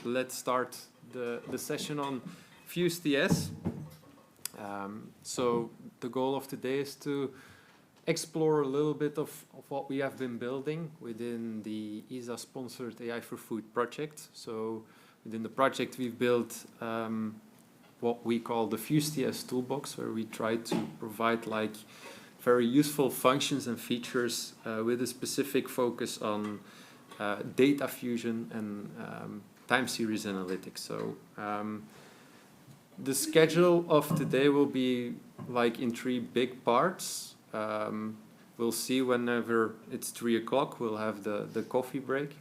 let's start the session on FuseTS. So the goal of today is to explore a little bit of what we have been building within the ESA-sponsored AI for Food project. So within the project we've built what we call the FuseTS Toolbox, where we try to provide like very useful functions and features with a specific focus on data fusion and time series analytics. So the schedule of today will be like in 3 big parts. We'll see whenever it's 3 o'clock, we'll have the coffee break.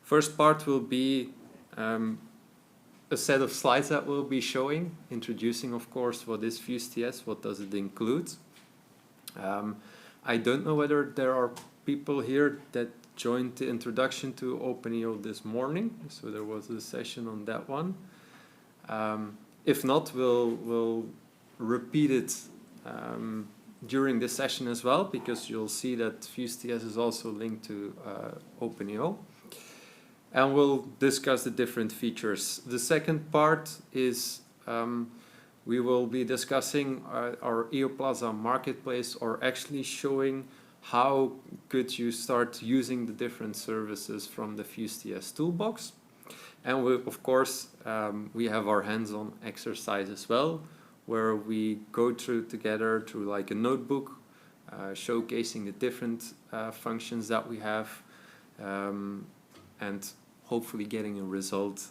First part will be a set of slides that we'll be showing, introducing, of course, what is FuseTS, what does it include. I don't know whether there are people here that joined the introduction to OpenEO this morning, so there was a session on that one. If not, we'll repeat it during this session as well, because you'll see that FuseTS is also linked to OpenEO. And we'll discuss the different features. The second part is we will be discussing our EOPlaza marketplace, or actually showing how could you start using the different services from the FuseTS Toolbox. And we, of course, we have our hands-on exercise as well, where we go through together through like a notebook, showcasing the different functions that we have, and hopefully getting a result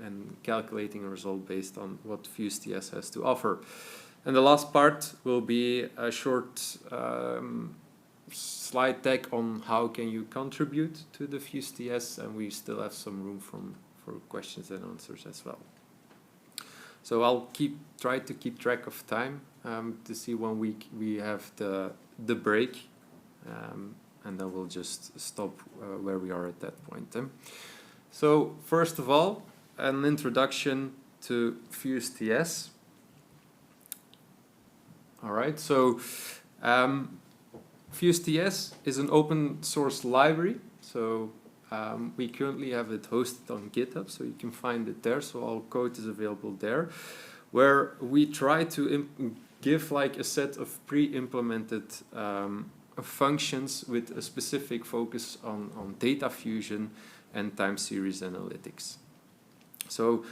and calculating a result based on what FuseTS has to offer. And the last part will be a short slide deck on how can you contribute to the FuseTS, and we still have some room for questions and answers as well. So I'll try to keep track of time to see when we have the break, and then we'll just stop where we are at that point. So first of all, an introduction to FuseTS. All right, so FuseTS is an open source library. So we currently have it hosted on GitHub, so you can find it there. So all code is available there, where we try to give like a set of pre-implemented functions with a specific focus on data fusion and time series analytics. So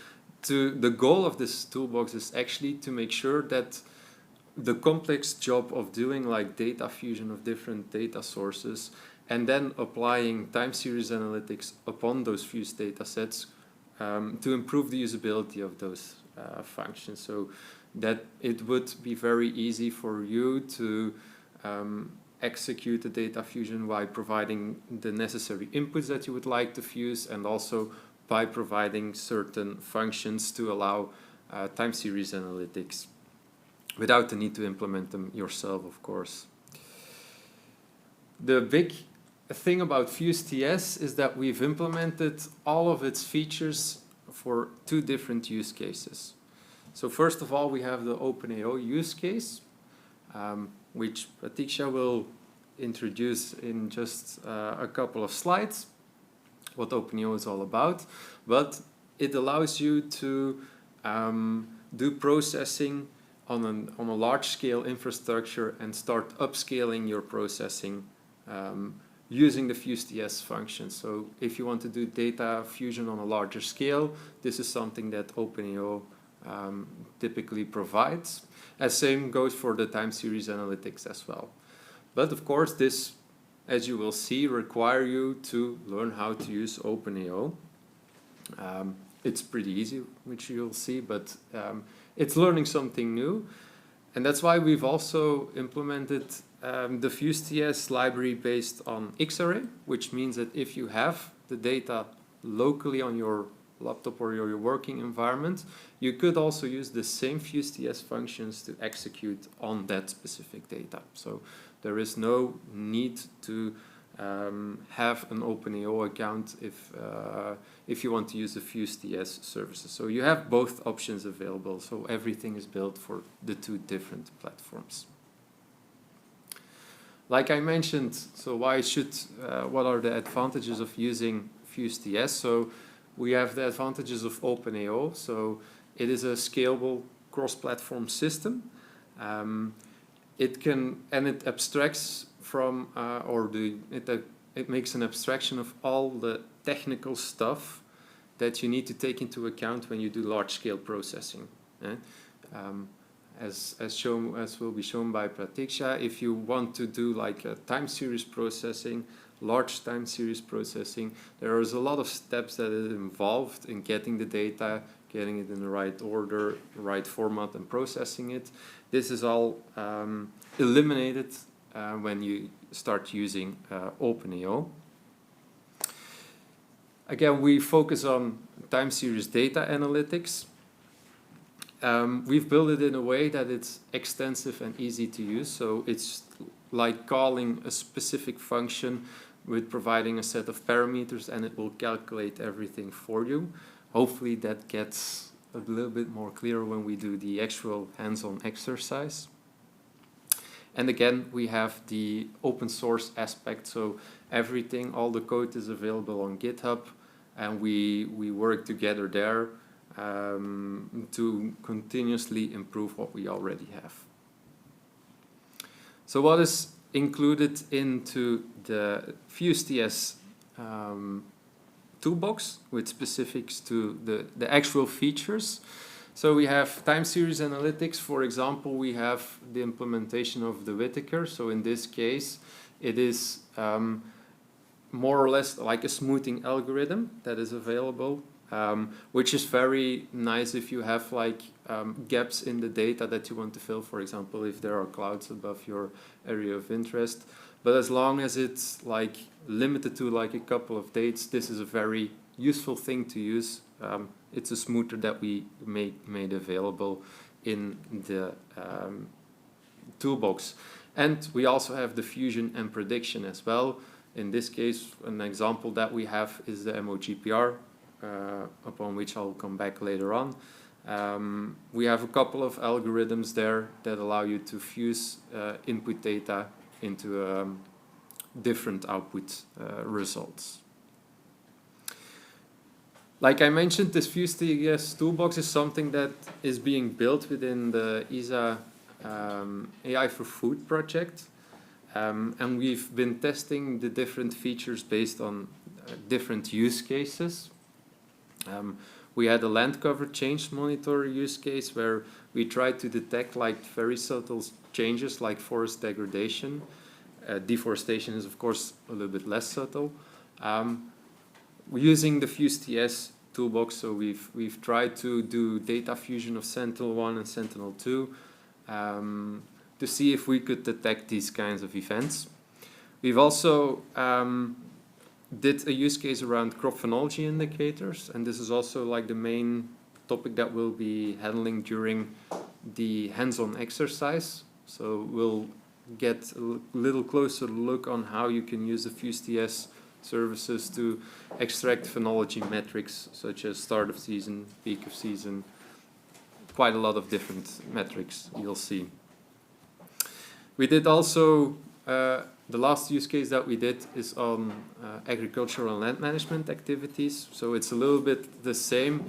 the goal of this toolbox is actually to make sure that the complex job of doing like data fusion of different data sources and then applying time series analytics upon those fused data sets to improve the usability of those functions, so that it would be very easy for you to execute the data fusion by providing the necessary inputs that you would like to fuse, and also by providing certain functions to allow time series analytics without the need to implement them yourself, of course. The big thing about FuseTS is that we've implemented all of its features for 2 different use cases. So first of all, we have the OpenEO use case, which Pratiksha will introduce in just a couple of slides, what OpenEO is all about. But it allows you to do processing on a large-scale infrastructure and start upscaling your processing using the FuseTS function. So if you want to do data fusion on a larger scale, this is something that OpenEO typically provides. And same goes for the time series analytics as well. But of course, this, as you will see, require you to learn how to use OpenEO. It's pretty easy, which you'll see, but it's learning something new. And that's why we've also implemented the FuseTS library based on Xarray, which means that if you have the data locally on your laptop or your working environment, you could also use the same FuseTS functions to execute on that specific data. So there is no need to have an OpenEO account if you want to use the FuseTS services. So you have both options available. So everything is built for the 2 different platforms. Like I mentioned, so what are the advantages of using FuseTS? So we have the advantages of OpenAO. So it is a scalable cross-platform system. It abstracts from, it makes an abstraction of all the technical stuff that you need to take into account when you do large-scale processing. As will be shown by Pratiksha, if you want to do like a time series processing, large time series processing, there is a lot of steps that are involved in getting the data, getting it in the right order, right format, and processing it. This is all eliminated when you start using OpenAO. Again, we focus on time series data analytics. We've built it in a way that it's extensive and easy to use. So it's like calling a specific function with providing a set of parameters, and it will calculate everything for you. Hopefully that gets a little bit more clear when we do the actual hands-on exercise. And again, we have the open source aspect. So everything, all the code is available on GitHub, and we work together there to continuously improve what we already have. So what is included into the FuseTS toolbox with specifics to the actual features? So we have time series analytics. For example, we have the implementation of the Whittaker. So in this case, it is more or less like a smoothing algorithm that is available, which is very nice if you have like gaps in the data that you want to fill. For example, if there are clouds above your area of interest. But as long as it's like limited to like a couple of dates, this is a very useful thing to use. It's a smoother that we made available in the toolbox. And we also have the fusion and prediction as well. In this case, an example that we have is the MOGPR, upon which I'll come back later on. We have a couple of algorithms there that allow you to fuse input data into different output results. Like I mentioned, this FuseTS toolbox is something that is being built within the ESA AI for Food project. And we've been testing the different features based on different use cases. We had a land cover change monitor use case where we tried to detect like very subtle changes like forest degradation. Deforestation is of course a little bit less subtle. We're using the FuseTS toolbox, so we've tried to do data fusion of Sentinel-1 and Sentinel-2 to see if we could detect these kinds of events. We've also did a use case around crop phenology indicators, and this is also like the main topic that we'll be handling during the hands-on exercise. So we'll get a little closer look on how you can use the FuseTS services to extract phenology metrics such as start of season, peak of season, quite a lot of different metrics you'll see. We did also, the last use case that we did is on agricultural and land management activities. So it's a little bit the same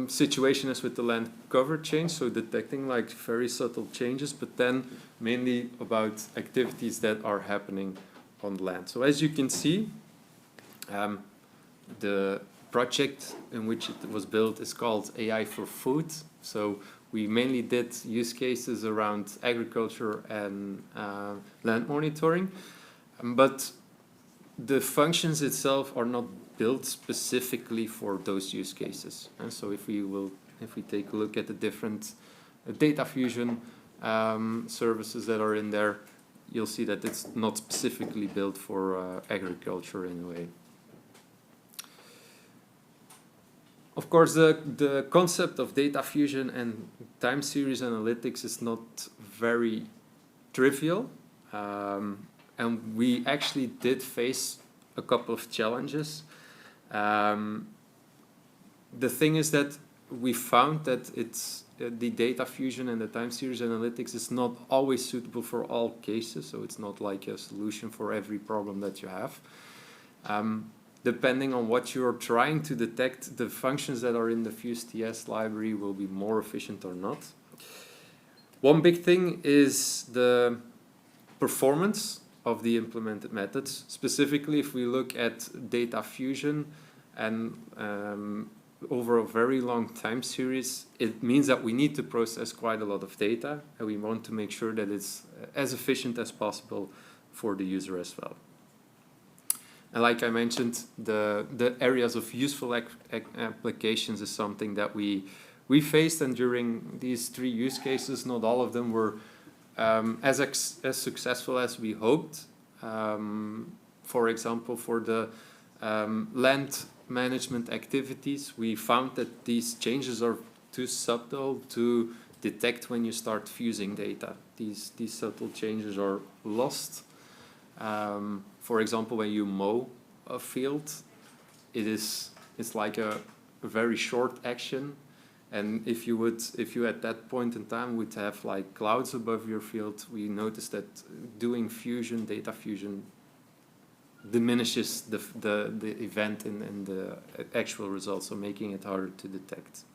situation as with the land cover change, so detecting like very subtle changes, but then mainly about activities that are happening on land. So as you can see, the project in which it was built is called AI for Food. So we mainly did use cases around agriculture and land monitoring, but the functions itself are not built specifically for those use cases. And so if we take a look at the different data fusion services that are in there, you'll see that it's not specifically built for agriculture in a way. Of course, the concept of data fusion and time series analytics is not very trivial. And we actually did face a couple of challenges. The thing is that we found that the data fusion and the time series analytics is not always suitable for all cases, so it's not like a solution for every problem that you have. depending on what you're trying to detect, the functions that are in the FuseTS library will be more efficient or not. One big thing is the performance of the implemented methods. Specifically, if we look at data fusion and over a very long time series, it means that we need to process quite a lot of data, and we want to make sure that it's as efficient as possible for the user as well. And like I mentioned, the areas of useful applications is something that we faced, and during these 3 use cases, not all of them were as successful as we hoped. For example, for the land management activities, we found that these changes are too subtle to detect when you start fusing data. These subtle changes are lost. For example, when you mow a field, it's like a very short action, and if you at that point in time would have like clouds above your field, we noticed that doing fusion, data fusion, diminishes the event and the actual results, so making it harder to detect.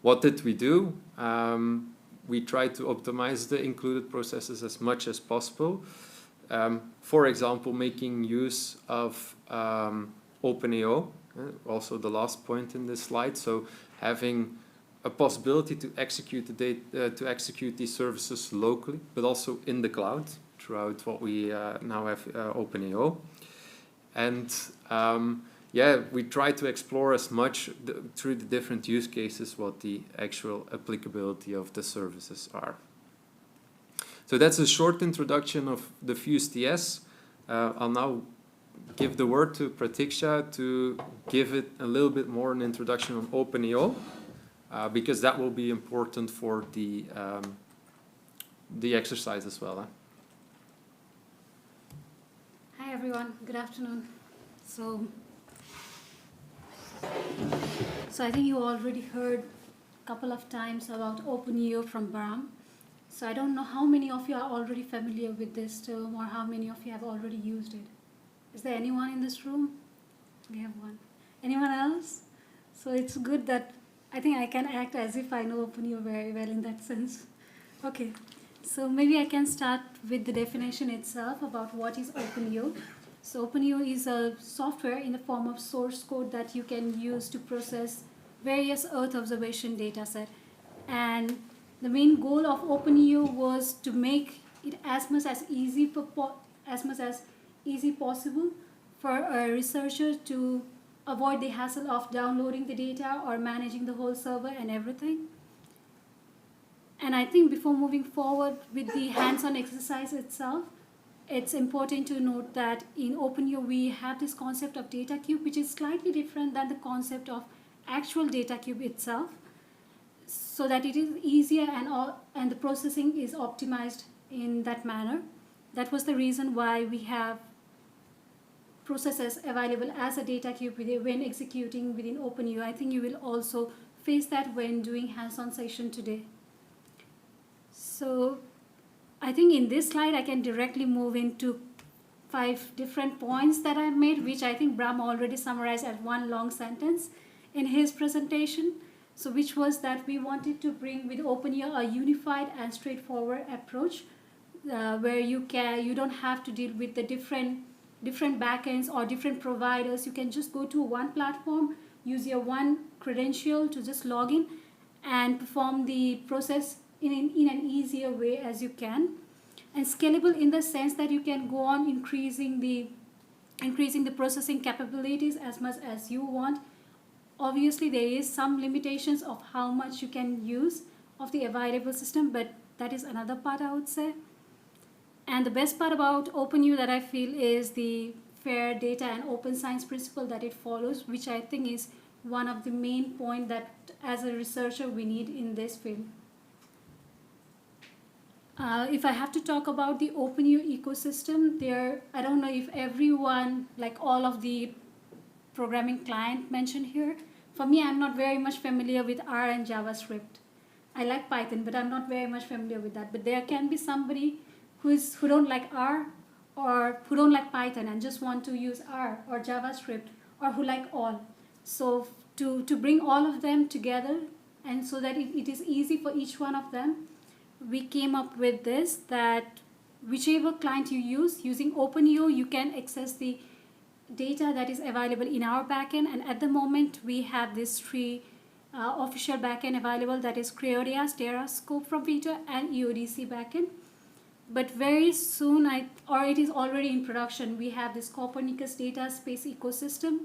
What did we do? We tried to optimize the included processes as much as possible. For example, making use of OpenAO, also the last point in this slide. So having a possibility to execute execute these services locally, but also in the cloud throughout what we now have OpenAO. And yeah, we try to explore as much through the different use cases what the actual applicability of the services are. So that's a short introduction of the FuseTS. I'll now give the word to Pratiksha to give it a little bit more an introduction on OpenAO, because that will be important for the exercise as well. Hi everyone, good afternoon. So I think you already heard a couple of times about OpenAO from Bram. So I don't know how many of you are already familiar with this term or how many of you have already used it. Is there anyone in this room? We have one. Anyone else? So it's good that I think I can act as if I know OpenAO very well in that sense. Okay, so maybe I can start with the definition itself about what is OpenAO. So OpenAO is a software in the form of source code that you can use to process various Earth observation data set. And the main goal of OpenAO was to make it as much as easy possible for a researcher to avoid the hassle of downloading the data or managing the whole server and everything. And I think before moving forward with the hands-on exercise itself, it's important to note that in OpenAO we have this concept of data cube, which is slightly different than the concept of actual data cube itself, so that it is easier and the processing is optimized in that manner. That was the reason why we have processes available as a data cube when executing within OpenAO. I think you will also face that when doing hands-on session today. So I think in this slide I can directly move into 5 different points that I made, which I think Bram already summarized as one long sentence in his presentation. So which was that we wanted to bring with OpenAO a unified and straightforward approach where you don't have to deal with the different backends or different providers. You can just go to one platform, use your one credential to just log in and perform the process in an easier way as you can. And scalable in the sense that you can go on increasing the processing capabilities as much as you want. Obviously, there is some limitations of how much you can use of the available system, but that is another part, I would say. And the best part about OpenAO that I feel is the fair data and open science principle that it follows, which I think is one of the main points that as a researcher we need in this field. If I have to talk about the OpenAO ecosystem, I don't know if everyone, like all of the programming client mentioned here. For me, I'm not very much familiar with R and JavaScript. I like Python, but I'm not very much familiar with that. But there can be somebody who don't like R or who don't like Python and just want to use R or JavaScript, or who like all. So to bring all of them together, and so that it is easy for each one of them, we came up with this, that whichever client you use, using OpenEO, you can access the data that is available in our backend. And at the moment, we have these three official backend available, that is Creodias, Terrascope from Vita, and EODC backend. But very soon, or it is already in production, we have this Copernicus data space ecosystem.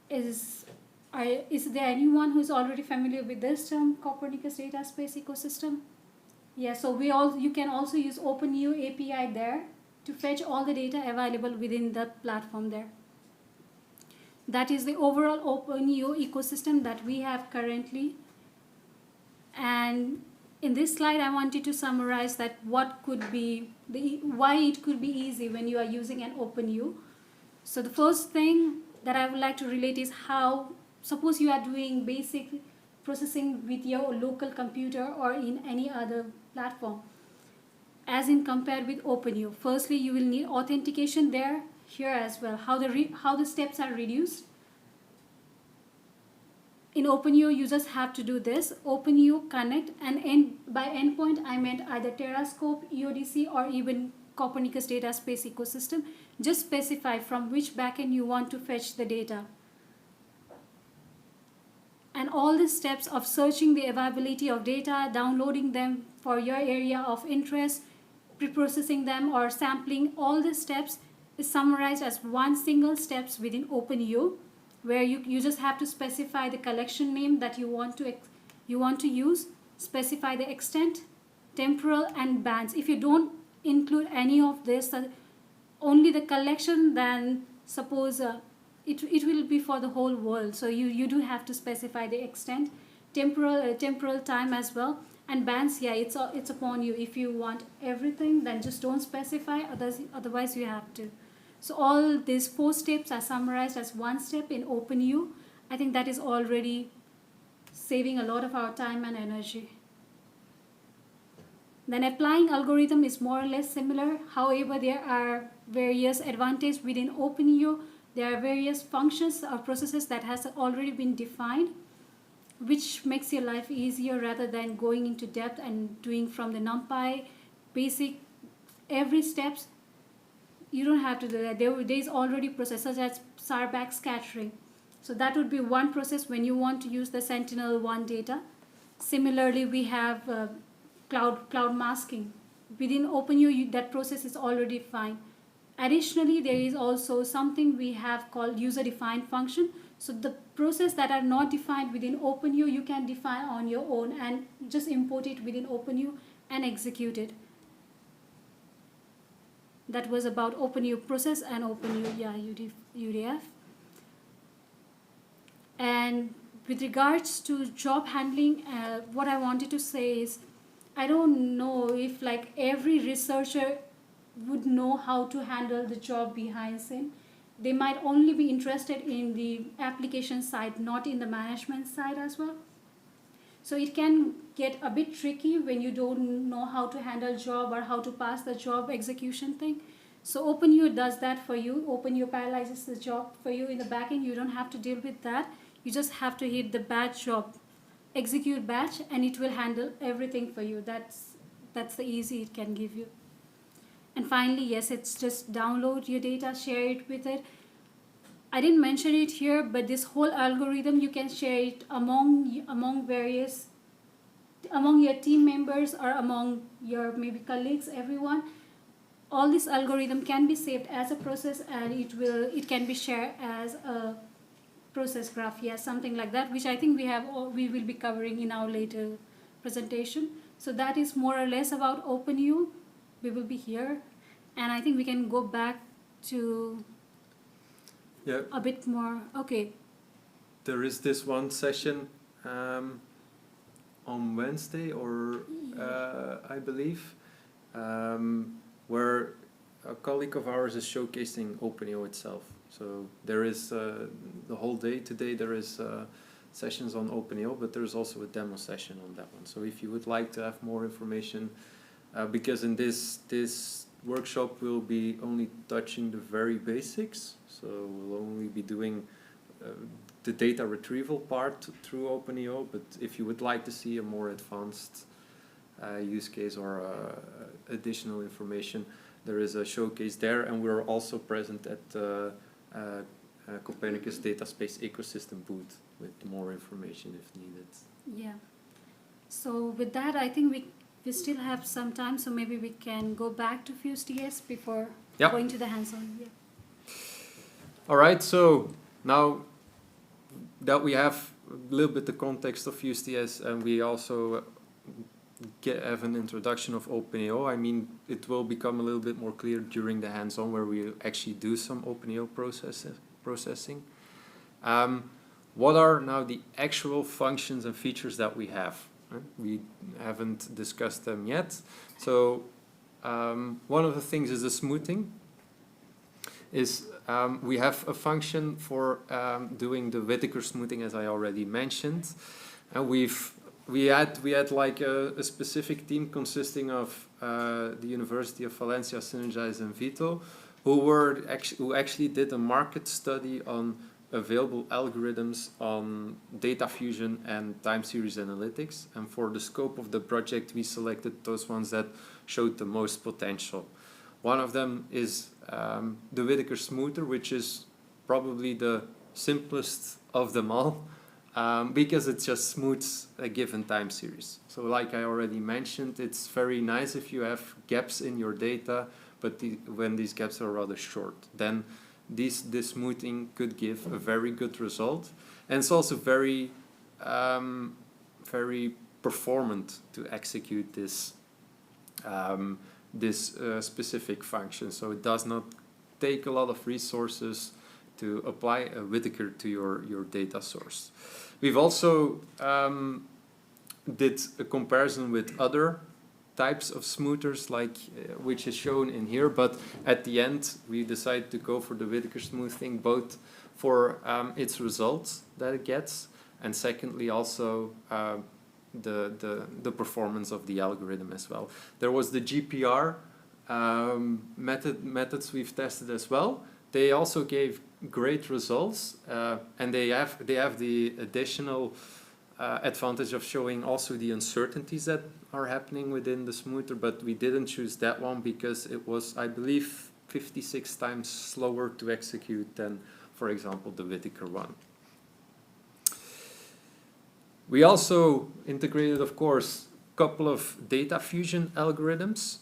Is there anyone who's already familiar with this term, Copernicus data space ecosystem? Yeah, so you can also use OpenEO API there to fetch all the data available within the platform there. That is the overall OpenEO ecosystem that we have currently. And in this slide, I wanted to summarize that why it could be easy when you are using an OpenEO. So the first thing that I would like to relate is how, suppose you are doing basic processing with your local computer or in any other platform, as in compared with OpenEO. Firstly, you will need authentication there, here as well. How the steps are reduced. In OpenEO, you just have to do this, OpenEO connect, and by endpoint, I meant either Terrascope, EODC, or even Copernicus data space ecosystem. Just specify from which backend you want to fetch the data. And all the steps of searching the availability of data, downloading them for your area of interest, preprocessing them or sampling, all the steps is summarized as one single steps within OpenEO, where you just have to specify the collection name that you want to use, specify the extent, temporal, and bands. If you don't include any of this, only the collection, then suppose it will be for the whole world. So you do have to specify the extent, temporal time as well, and bands. Yeah, it's upon you. If you want everything, then just don't specify. Otherwise you have to. So all these 4 steps are summarized as one step in OpenEO. I think that is already saving a lot of our time and energy. Then applying algorithm is more or less similar. However, there are various advantages within OpenEO. There are various functions or processes that has already been defined, which makes your life easier rather than going into depth and doing from the NumPy basic every steps. You don't have to do that. There is already processes such as SAR backscattering. So that would be one process when you want to use the Sentinel-1 data. Similarly, we have cloud masking. Within OpenEO, that process is already defined. Additionally, there is also something we have called user-defined function. So the process that are not defined within OpenEO, you can define on your own and just import it within OpenEO and execute it. That was about OpenEO process and OpenEO UDF. And with regards to job handling, what I wanted to say is, I don't know if like every researcher would know how to handle the job behind scene. They might only be interested in the application side, not in the management side as well. So it can get a bit tricky when you don't know how to handle job or how to pass the job execution thing. So OpenEO does that for you. OpenEO paralyzes the job for you in the backend. You don't have to deal with that. You just have to hit the batch job, execute batch, and it will handle everything for you. That's the easy it can give you. And finally, yes, it's just download your data, share it with it. I didn't mention it here, but this whole algorithm, you can share it among your team members or among your maybe colleagues, everyone. All this algorithm can be saved as a process, and it can be shared as a process graph, yeah, something like that, which I think we will be covering in our later presentation. So that is more or less about OpenEO. We will be here, and I think we can go back to a bit more. Okay. There is this one session on Wednesday, or I believe, where a colleague of ours is showcasing OpenEO itself. So there is the whole day today. There is sessions on OpenEO, but there's also a demo session on that one. So if you would like to have more information, because in this workshop will be only touching the very basics, so we'll only be doing the data retrieval part through OpenEO, but if you would like to see a more advanced use case or additional information, there is a showcase there, and we're also present at the Copernicus Data Space Ecosystem booth with more information if needed. Yeah. So with that, I think we still have some time, so maybe we can go back to FuseTS before going to the hands-on. Yeah. All right, so now that we have a little bit the context of FuseTS and we also have an introduction of OpenEO, I mean, it will become a little bit more clear during the hands-on where we actually do some OpenEO processing. What are now the actual functions and features that we have? We haven't discussed them yet. So one of the things is the smoothing. We have a function for doing the Whittaker smoothing, as I already mentioned, and we had like a specific team consisting of the University of Valencia, Synergize, and Vito, who actually did a market study on available algorithms on data fusion and time series analytics, and for the scope of the project we selected those ones that showed the most potential. One of them is the Whittaker smoother, which is probably the simplest of them all, because it just smooths a given time series. So like I already mentioned, it's very nice if you have gaps in your data, but when these gaps are rather short, then this smoothing could give a very good result. And it's also very, very performant to execute this specific function. So it does not take a lot of resources to apply a Whittaker to your data source. We've also did a comparison with other types of smoothers, like which is shown in here, but at the end we decided to go for the Whittaker smoothing, both for its results that it gets, and secondly also the performance of the algorithm as well. There was the GPR methods we've tested as well. They also gave great results, and they have the additional advantage of showing also the uncertainties that are happening within the smoother, but we didn't choose that one because it was, I believe, 56 times slower to execute than, for example, the Whittaker one. We also integrated, of course, a couple of data fusion algorithms.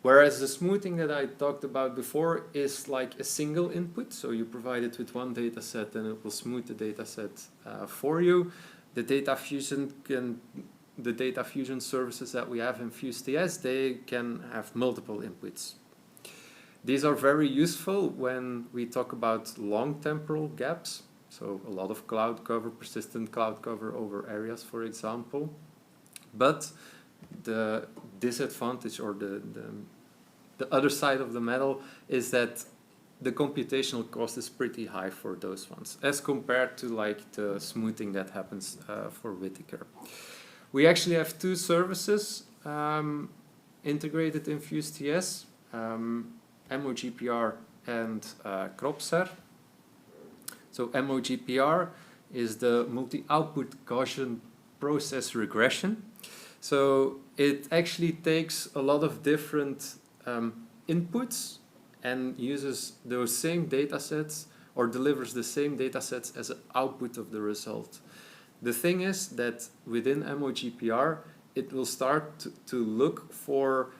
Whereas the smoothing that I talked about before is like a single input, so you provide it with one data set and it will smooth the data set for you. The data fusion services that we have in FuseTS, they can have multiple inputs. These are very useful when we talk about long temporal gaps, so a lot of cloud cover, persistent cloud cover over areas, for example. But the disadvantage, or the other side of the medal, is that the computational cost is pretty high for those ones as compared to like the smoothing that happens for Whittaker. We actually have two services integrated in FuseTS, MOGPR and CropSer. So MOGPR is the multi-output Gaussian process regression. So it actually takes a lot of different inputs and uses those same data sets, or delivers the same data sets as an output of the result. The thing is that within MOGPR, it will start to look for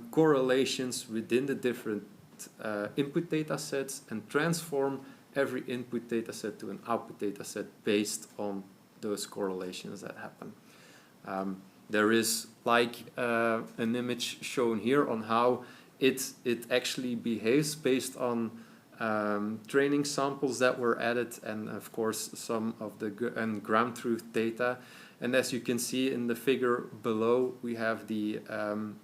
correlations within the different input data sets and transform every input data set to an output data set based on those correlations that happen. There is like an image shown here on how it actually behaves based on training samples that were added, and of course some of the ground truth data. And as you can see in the figure below, we have the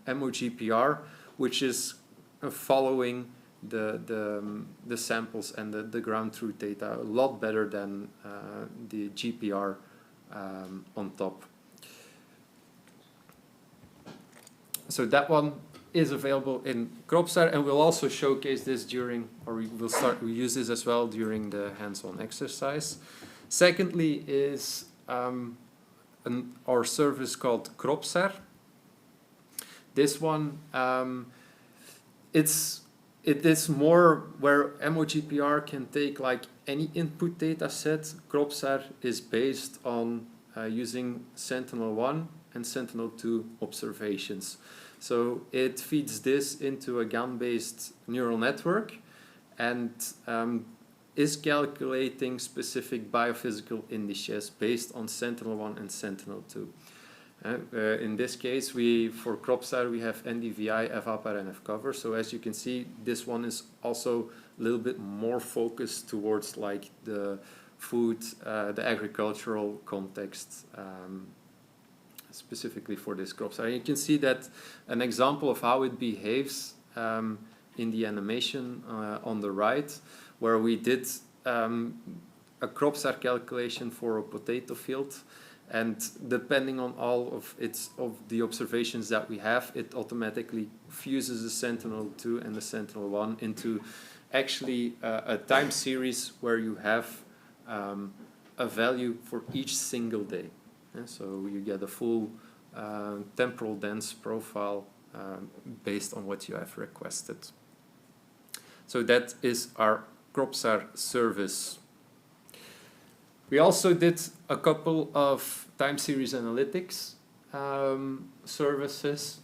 MOGPR, which is following the samples and the ground truth data a lot better than the GPR on top. So that one is available in CropStar, and we'll also showcase this during, or we use this as well during the hands-on exercise. Secondly is our service called CropStar. This one, it is more where MOGPR can take like any input data set. CropStar is based on using Sentinel-1 and Sentinel-2 observations. So it feeds this into a GAN-based neural network and is calculating specific biophysical indices based on Sentinel-1 and Sentinel-2. In this case, for CropStar, we have NDVI, FAPAR, and FCover. So as you can see, this one is also a little bit more focused towards like the food, the agricultural context, specifically for this CropStar. You can see that an example of how it behaves in the animation on the right, where we did a CropStar calculation for a potato field. And depending on all of the observations that we have, it automatically fuses the Sentinel-2 and the Sentinel-1 into actually a time series where you have a value for each single day. Yeah, so you get a full temporal dense profile based on what you have requested. So that is our CropStar service. We also did a couple of time series analytics services,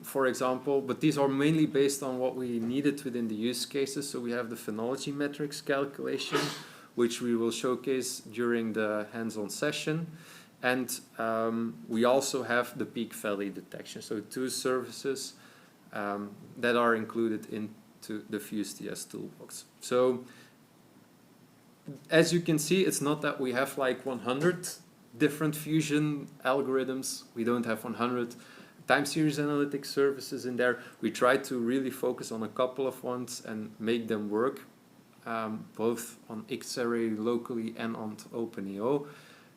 for example, but these are mainly based on what we needed within the use cases. So we have the phenology metrics calculation, which we will showcase during the hands-on session. And we also have the peak valley detection. So two services that are included into the FuseTS toolbox. So as you can see, it's not that we have like 100 different fusion algorithms. We don't have 100 time series analytics services in there. We try to really focus on a couple of ones and make them work, both on X-Array locally and on OpenEO,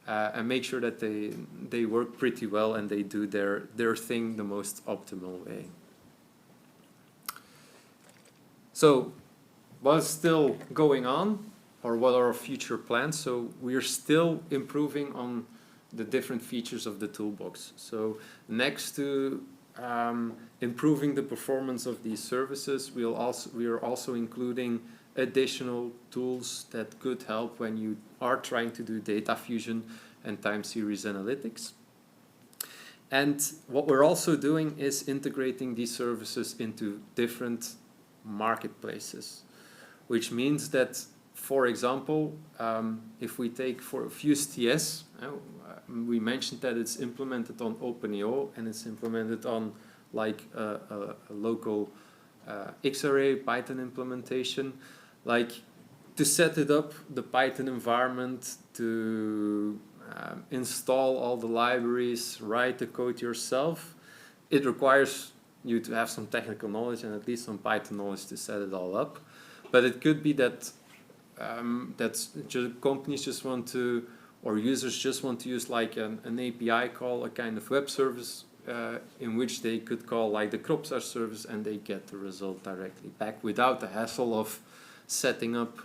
and make sure that they work pretty well and they do their thing the most optimal way. So what's still going on? Or what are our future plans? So we are still improving on the different features of the toolbox. So next to improving the performance of these services, we are also including additional tools that could help when you are trying to do data fusion and time series analytics. And what we're also doing is integrating these services into different marketplaces, which means that, for example, if we take for FuseTS, we mentioned that it's implemented on OpenEO and it's implemented on like a local X-Array Python implementation. Like to set it up, the Python environment, to install all the libraries, write the code yourself, it requires you to have some technical knowledge and at least some Python knowledge to set it all up. But it could be that companies just want to, or users just want to use like an API call, a kind of web service in which they could call like the CropStar service and they get the result directly back without the hassle of setting up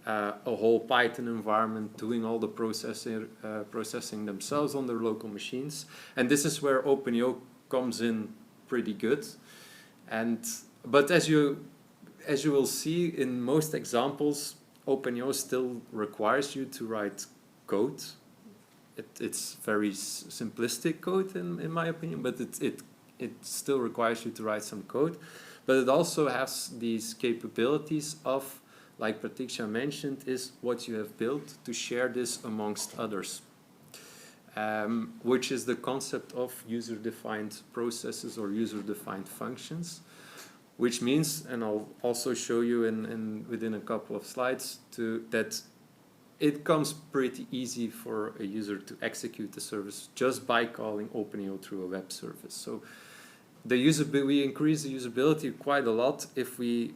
a whole Python environment, doing all the processing themselves on their local machines. And this is where OpenEO comes in pretty good. But as you will see in most examples, OpenEO still requires you to write code. It's very simplistic code in my opinion, but it still requires you to write some code. But it also has these capabilities of, like Pratiksha mentioned, is what you have built to share this amongst others, which is the concept of user-defined processes or user-defined functions. Which means, and I'll also show you within a couple of slides, that it comes pretty easy for a user to execute the service just by calling OpenEO through a web service. So we increase the usability quite a lot if we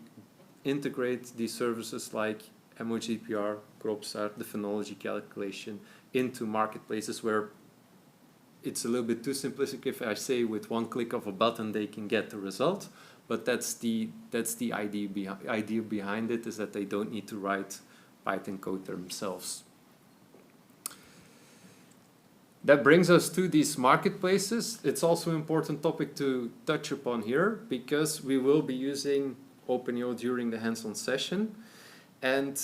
integrate these services like MOGPR, CropStar, the phenology calculation into marketplaces where it's a little bit too simplistic if I say with one click of a button they can get the result, but that's the idea behind it, is that they don't need to write Python code themselves. That brings us to these marketplaces. It's also an important topic to touch upon here, because we will be using OpenAO during the hands-on session. And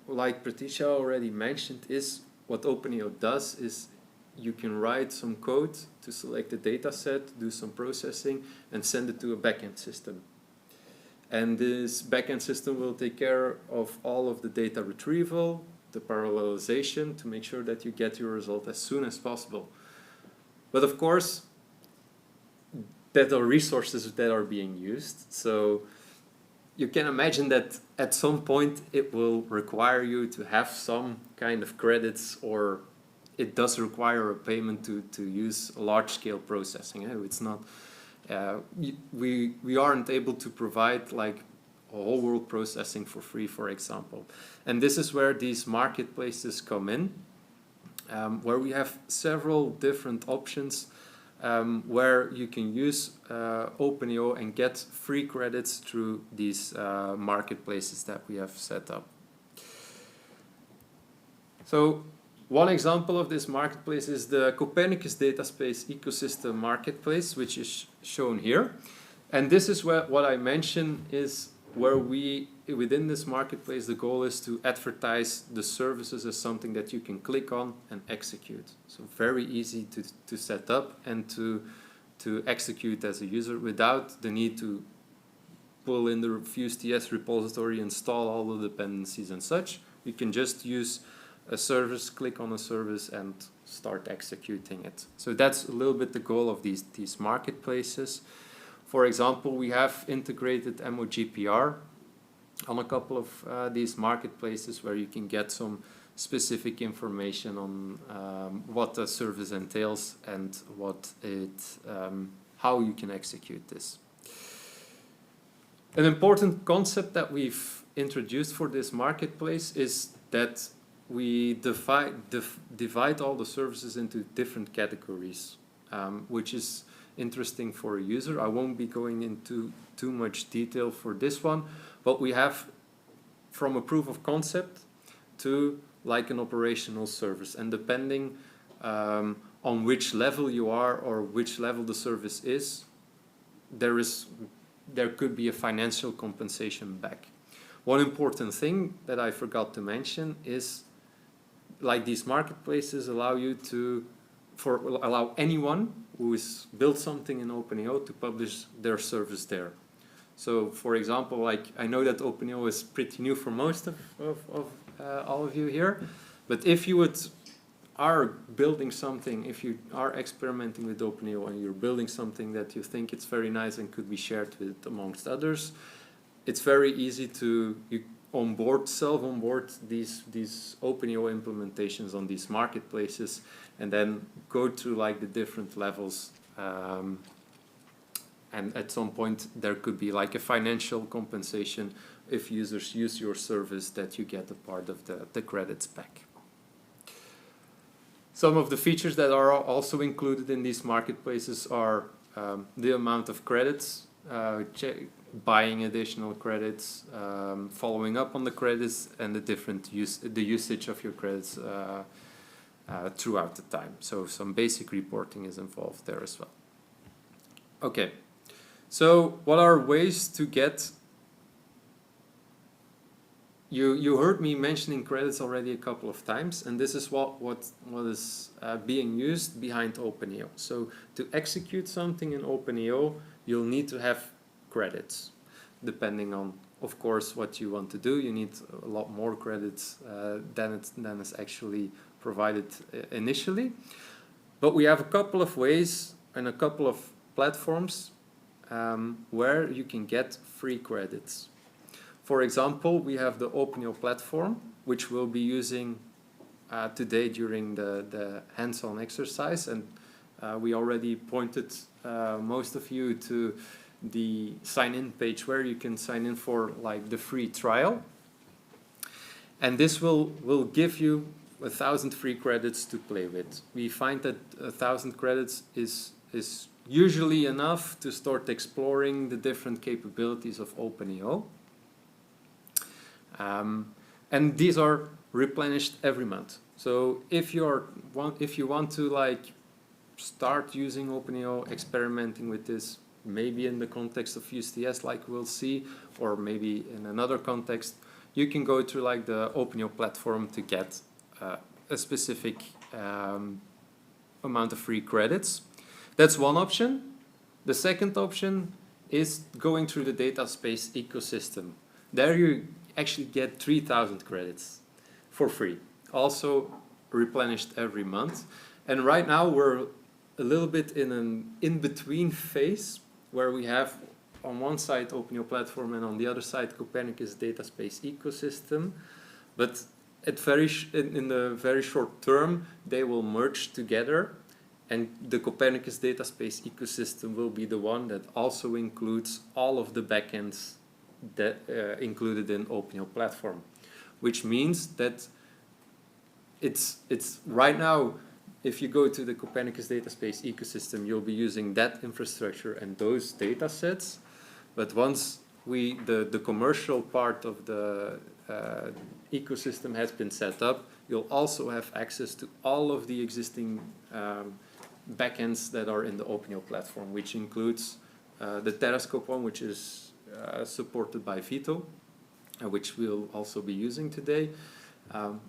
like Pratisha already mentioned, is what OpenAO does is you can write some code to select a data set, do some processing, and send it to a backend system. And this backend system will take care of all of the data retrieval, the parallelization, to make sure that you get your result as soon as possible. But of course, that are resources that are being used. So you can imagine that at some point it will require you to have some kind of credits, or it does require a payment to use large-scale processing. It's not, we aren't able to provide like a whole world processing for free, for example. And this is where these marketplaces come in, where we have several different options where you can use OpenAO and get free credits through these marketplaces that we have set up. So one example of this marketplace is the Copernicus Dataspace Ecosystem Marketplace, which is shown here. And this is what I mentioned is where we, within this marketplace, the goal is to advertise the services as something that you can click on and execute. So very easy to set up and to execute as a user without the need to pull in the FuseTS repository, install all the dependencies and such. You can just use a service, click on a service, and start executing it. So that's a little bit the goal of these marketplaces. For example, we have integrated MOGPR on a couple of these marketplaces where you can get some specific information on what the service entails and what how you can execute this. An important concept that we've introduced for this marketplace is that we divide all the services into different categories, which is interesting for a user. I won't be going into too much detail for this one, but we have from a proof of concept to like an operational service, and depending on which level you are or which level the service is, there could be a financial compensation back. One important thing that I forgot to mention is like these marketplaces allow you to allow anyone who has built something in OpenAO to publish their service there. So, for example, like I know that OpenAO is pretty new for most of all of you here, but if you are building something, if you are experimenting with OpenAO and you're building something that you think it's very nice and could be shared with amongst others, it's very easy to self-onboard these OpenAO implementations on these marketplaces, and then go through like the different levels. And at some point there could be like a financial compensation if users use your service, that you get a part of the credits back. Some of the features that are also included in these marketplaces are the amount of credits, buying additional credits, following up on the credits, and the usage of your credits throughout the time. So some basic reporting is involved there as well. Okay, so what are ways to get? You heard me mentioning credits already a couple of times, and this is what is being used behind OpenAO. So to execute something in OpenAO, you'll need to have credits. Depending on, of course, what you want to do, you need a lot more credits than is actually provided initially. But we have a couple of ways and a couple of platforms where you can get free credits. For example, we have the OpenAO platform, which we'll be using today during the hands-on exercise, and we already pointed most of you to the sign-in page where you can sign in for like the free trial. And this will give you 1,000 free credits to play with. We find that 1,000 credits is usually enough to start exploring the different capabilities of OpenAO. And these are replenished every month. So if you want to like start using OpenAO, experimenting with this, maybe in the context of FuseTS like we'll see, or maybe in another context, you can go to like the OpenAO platform to get a specific amount of free credits. That's one option. The second option is going through the data space ecosystem. There you actually get 3,000 credits for free, also replenished every month. And right now we're a little bit in an in-between phase where we have on one side OpenAO platform and on the other side Copernicus data space ecosystem. But at in the very short term they will merge together, and the Copernicus data space ecosystem will be the one that also includes all of the backends that included in OpenAO platform, which means that it's right now, if you go to the Copernicus data space ecosystem, you'll be using that infrastructure and those data sets. But once the commercial part of the ecosystem has been set up, you'll also have access to all of the existing backends that are in the OpenAO platform, which includes the Terrascope one, which is supported by Vito, which we'll also be using today,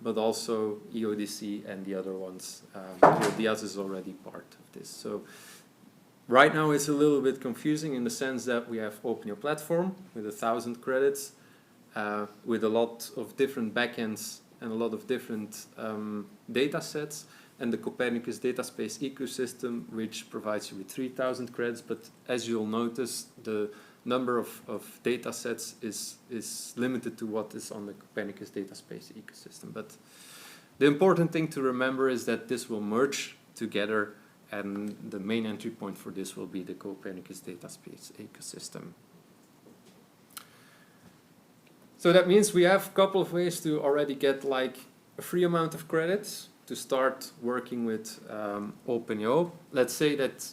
but also EODC and the other ones. BiDS is already part of this. So right now it's a little bit confusing in the sense that we have OpenAO platform with 1,000 credits, with a lot of different backends and a lot of different data sets, and the Copernicus data space ecosystem, which provides you with 3,000 credits. But as you'll notice, the number of data sets is limited to what is on the Copernicus data space ecosystem. But the important thing to remember is that this will merge together, and the main entry point for this will be the Copernicus data space ecosystem. So that means we have a couple of ways to already get like a free amount of credits to start working with OpenAO. Let's say that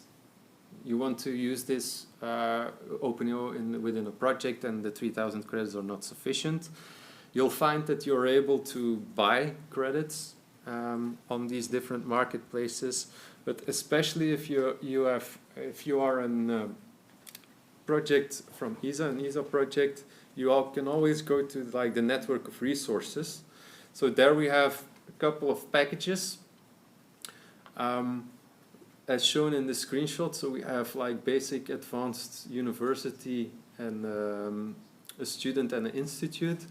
you want to use this OpenAO within a project and the 3,000 credits are not sufficient. You'll find that you're able to buy credits on these different marketplaces, but especially if you are a project from ESA, an ESA project, you can always go to like the network of resources. So there we have a couple of packages as shown in the screenshot. So we have like basic, advanced, university, and a student and an institute,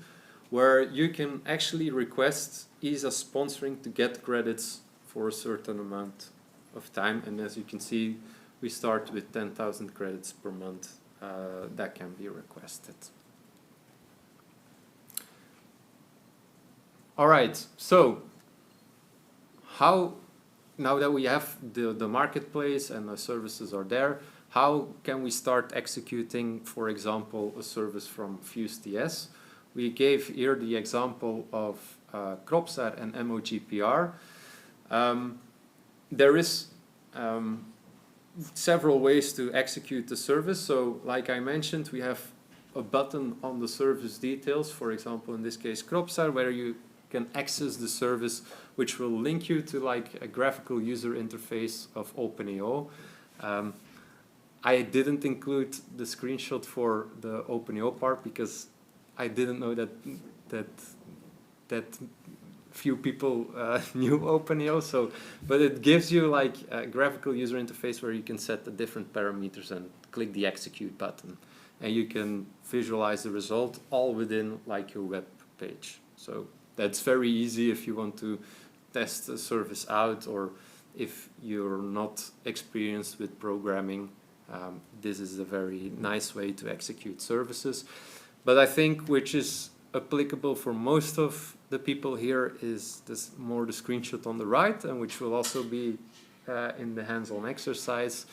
where you can actually request ESA sponsoring to get credits for a certain amount of time. And as you can see, we start with 10,000 credits per month that can be requested. All right, so how, now that we have the marketplace and the services are there, how can we start executing, for example, a service from FuseTS? We gave here the example of CropSAR and MOGPR. There is several ways to execute the service. So like I mentioned, we have a button on the service details, for example, in this case CropSAR, where you can access the service, which will link you to like a graphical user interface of OpenAO. I didn't include the screenshot for the OpenAO part because I didn't know that few people knew OpenAO. So, but it gives you like a graphical user interface where you can set the different parameters and click the execute button, and you can visualize the result all within like your web page. So that's very easy if you want to test a service out, or if you're not experienced with programming. This is a very nice way to execute services. But I think which is applicable for most of the people here is this more the screenshot on the right, and which will also be in the hands-on exercise,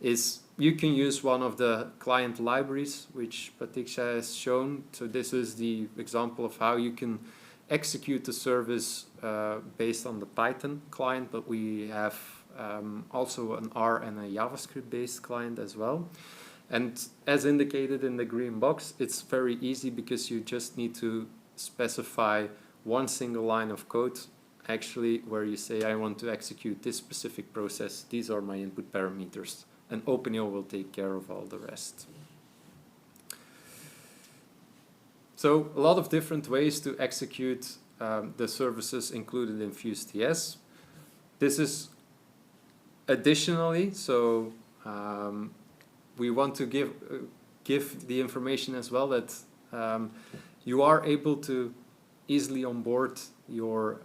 is you can use one of the client libraries which Pratiksha has shown. So this is the example of how you can execute the service based on the Python client, but we have also an R and a JavaScript based client as well. And as indicated in the green box, it's very easy because you just need to specify one single line of code actually where you say, I want to execute this specific process, these are my input parameters, and OpenAO will take care of all the rest. So a lot of different ways to execute the services included in FuseTS. This is additionally, so we want to give the information as well that you are able to easily onboard your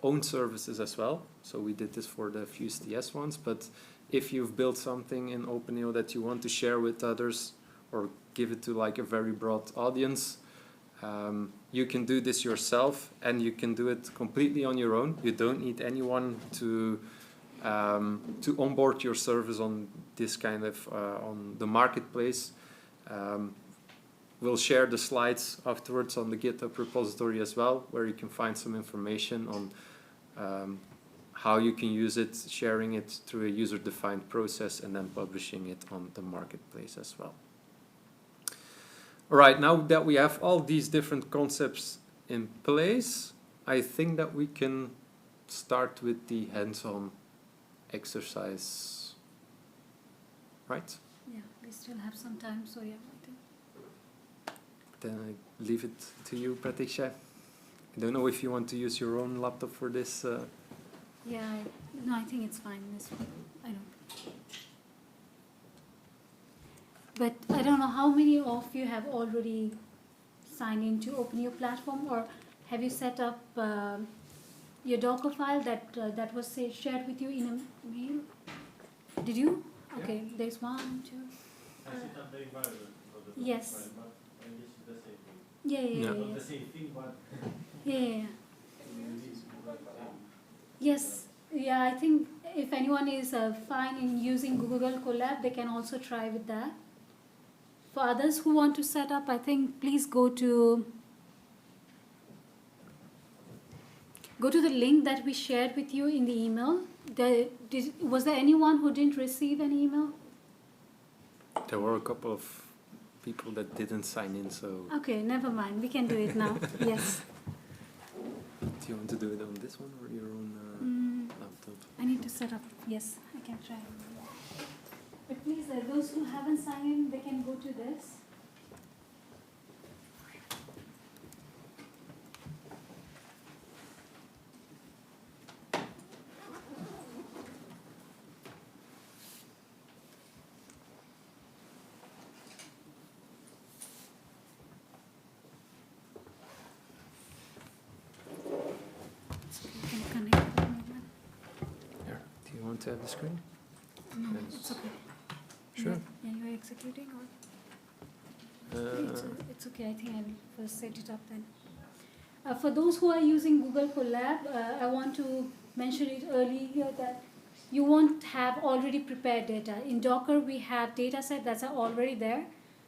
own services as well. So we did this for the FuseTS ones, but if you've built something in OpenAO that you want to share with others or give it to like a very broad audience, you can do this yourself, and you can do it completely on your own. You don't need anyone to onboard your service on this kind of on the marketplace. We'll share the slides afterwards on the GitHub repository as well, where you can find some information on how you can use it, sharing it through a user-defined process, and then publishing it on the marketplace as well. All right, now that we have all these different concepts in place, I think that we can start with the hands-on exercise, right? Yeah, we still have some time, so yeah, I think. Then I leave it to you, Pratiksha. I don't know if you want to use your own laptop for this. Yeah, no, I think it's fine. This one, I don't. But I don't know how many of you have already signed into OpenAO platform, or have you set up your Docker file that was shared with you in a mail? Did you? Okay, yeah. There's 1, 2. I set up the environment for the yes. file, but I guess it's the same thing. Yeah. Not the same thing, but yeah. Yes. Yeah, I think if anyone is fine in using Google Colab, they can also try with that. For others who want to set up, I think please go to the link that we shared with you in the email. Was there anyone who didn't receive an email? There were a couple of people that didn't sign in, so... Okay, never mind. We can do it now. Yes. Do you want to do it on this one or your own laptop? I need to set up. Yes, I can try. But please, those who haven't signed in, they can go to this. Here, do you want to have the screen? No, Yes. it's okay. Sure. Yeah, you're executing or? It's okay, I think I'll first set it up then. For those who are using Google Colab, I want to mention it earlier that you won't have already prepared data. In Docker, we have data set that's already there.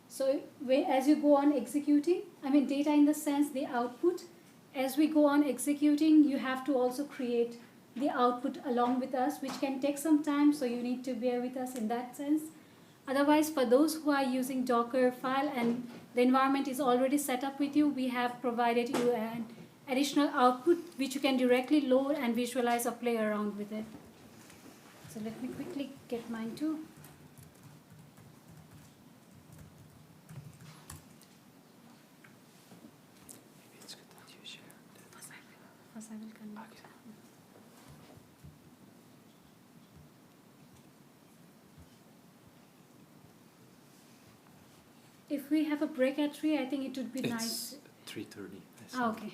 So as you go on executing, I mean data in the sense the output, as we go on executing, you have to also create the output along with us, which can take some time, so you need to bear with us in that sense. Otherwise, for those who are using Docker file and the environment is already set up with you, we have provided you an additional output which you can directly load and visualize or play around with it. So let me quickly get mine too. Maybe it's good that you share that. First I will connect. Okay. If we have a break at 3, I think it would be nice. It's 3:30. Oh, okay.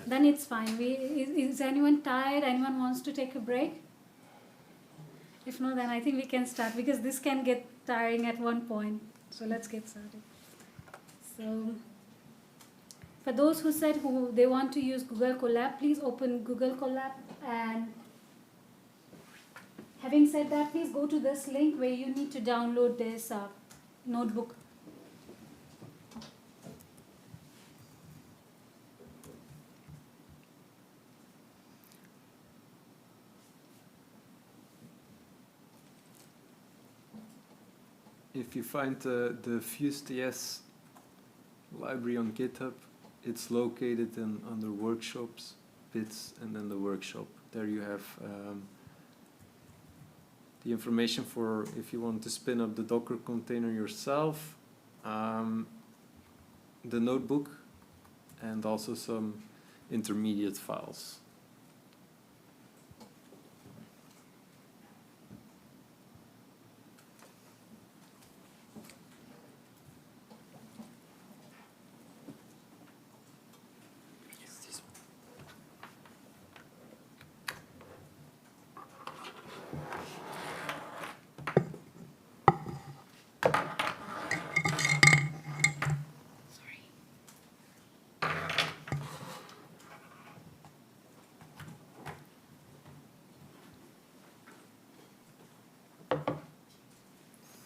Then it's fine. Is anyone tired? Anyone wants to take a break? If not, then I think we can start, because this can get tiring at one point. So let's get started. So for those who said they want to use Google Colab, please open Google Colab. And having said that, please go to this link where you need to download this notebook. if you find the FuseTS library on GitHub, it's located under Workshops, Bits, and then the workshop. There you have the information for if you want to spin up the Docker container yourself, the notebook, and also some intermediate files.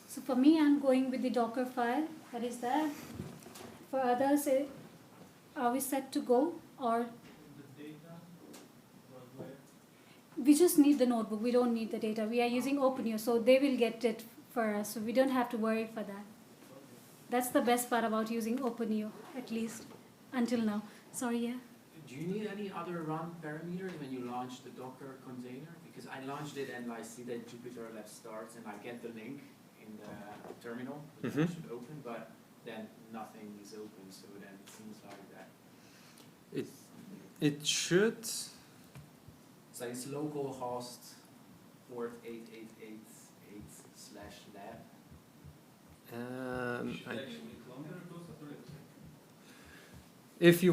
So for me, I'm going with the Docker file that is there. For others, are we set to go, or The data was where? we just need the notebook? We don't need the data. We are using OpenU, so they will get it for us. So we don't have to worry for that. That's the best part about using OpenU, at least until now. Sorry, yeah. Do you need any other run parameters when you launch the Docker container? Because I launched it and I see that Jupyter Lab starts and I get the link in the terminal, which I should open, but then nothing is open, so then it seems like that. It should. So it's localhost port 8888/lab. If you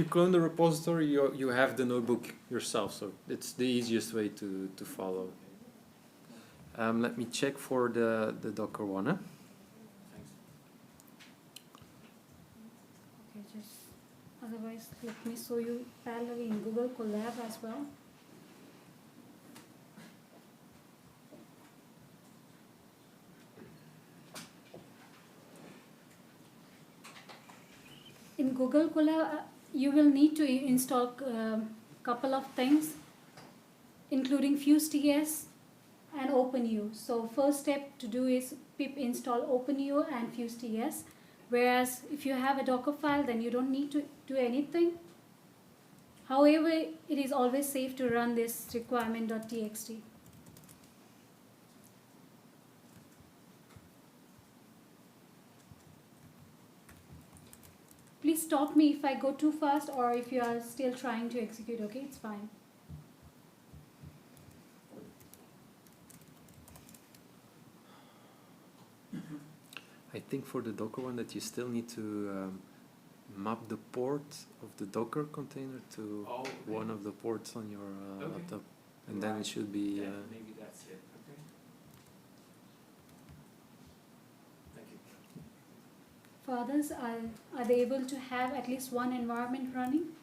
clone the repository, you have the notebook yourself, so it's the easiest way to follow. Let me check for the Docker one. Thanks. Okay, just otherwise let me show you parallel in Google Colab as well. In Google Colab, you will need to install a couple of things, including FuseTS and OpenU. So first step to do is pip install OpenU and FuseTS. Whereas if you have a Docker file, then you don't need to do anything. However, it is always safe to run this requirement.txt. Please stop me if I go too fast or if you are still trying to execute, okay? It's fine. I think for the Docker one that you still need to map the port of the Docker container to one of the ports on your laptop, and then it should be. Yeah, maybe that's it. Okay. Thank you. For others, are they able to have at least one environment running?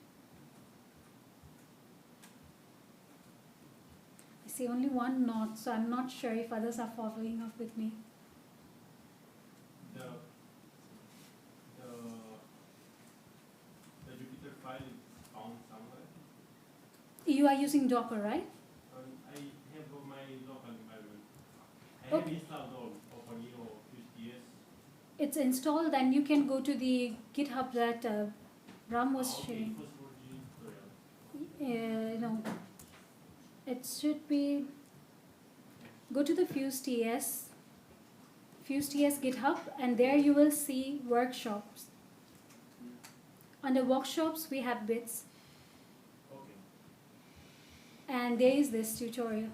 I see only one node, so I'm not sure if others are following up with me. The Jupyter file is found somewhere. You are using Docker, right? I have my local environment. I have Okay. installed all OpenU or FuseTS. It's installed, and you can go to the GitHub that Ram was sharing. No, it should be. Go to the FuseTS GitHub, and there you will see workshops. Under workshops, we have bits, Okay. and there is this tutorial.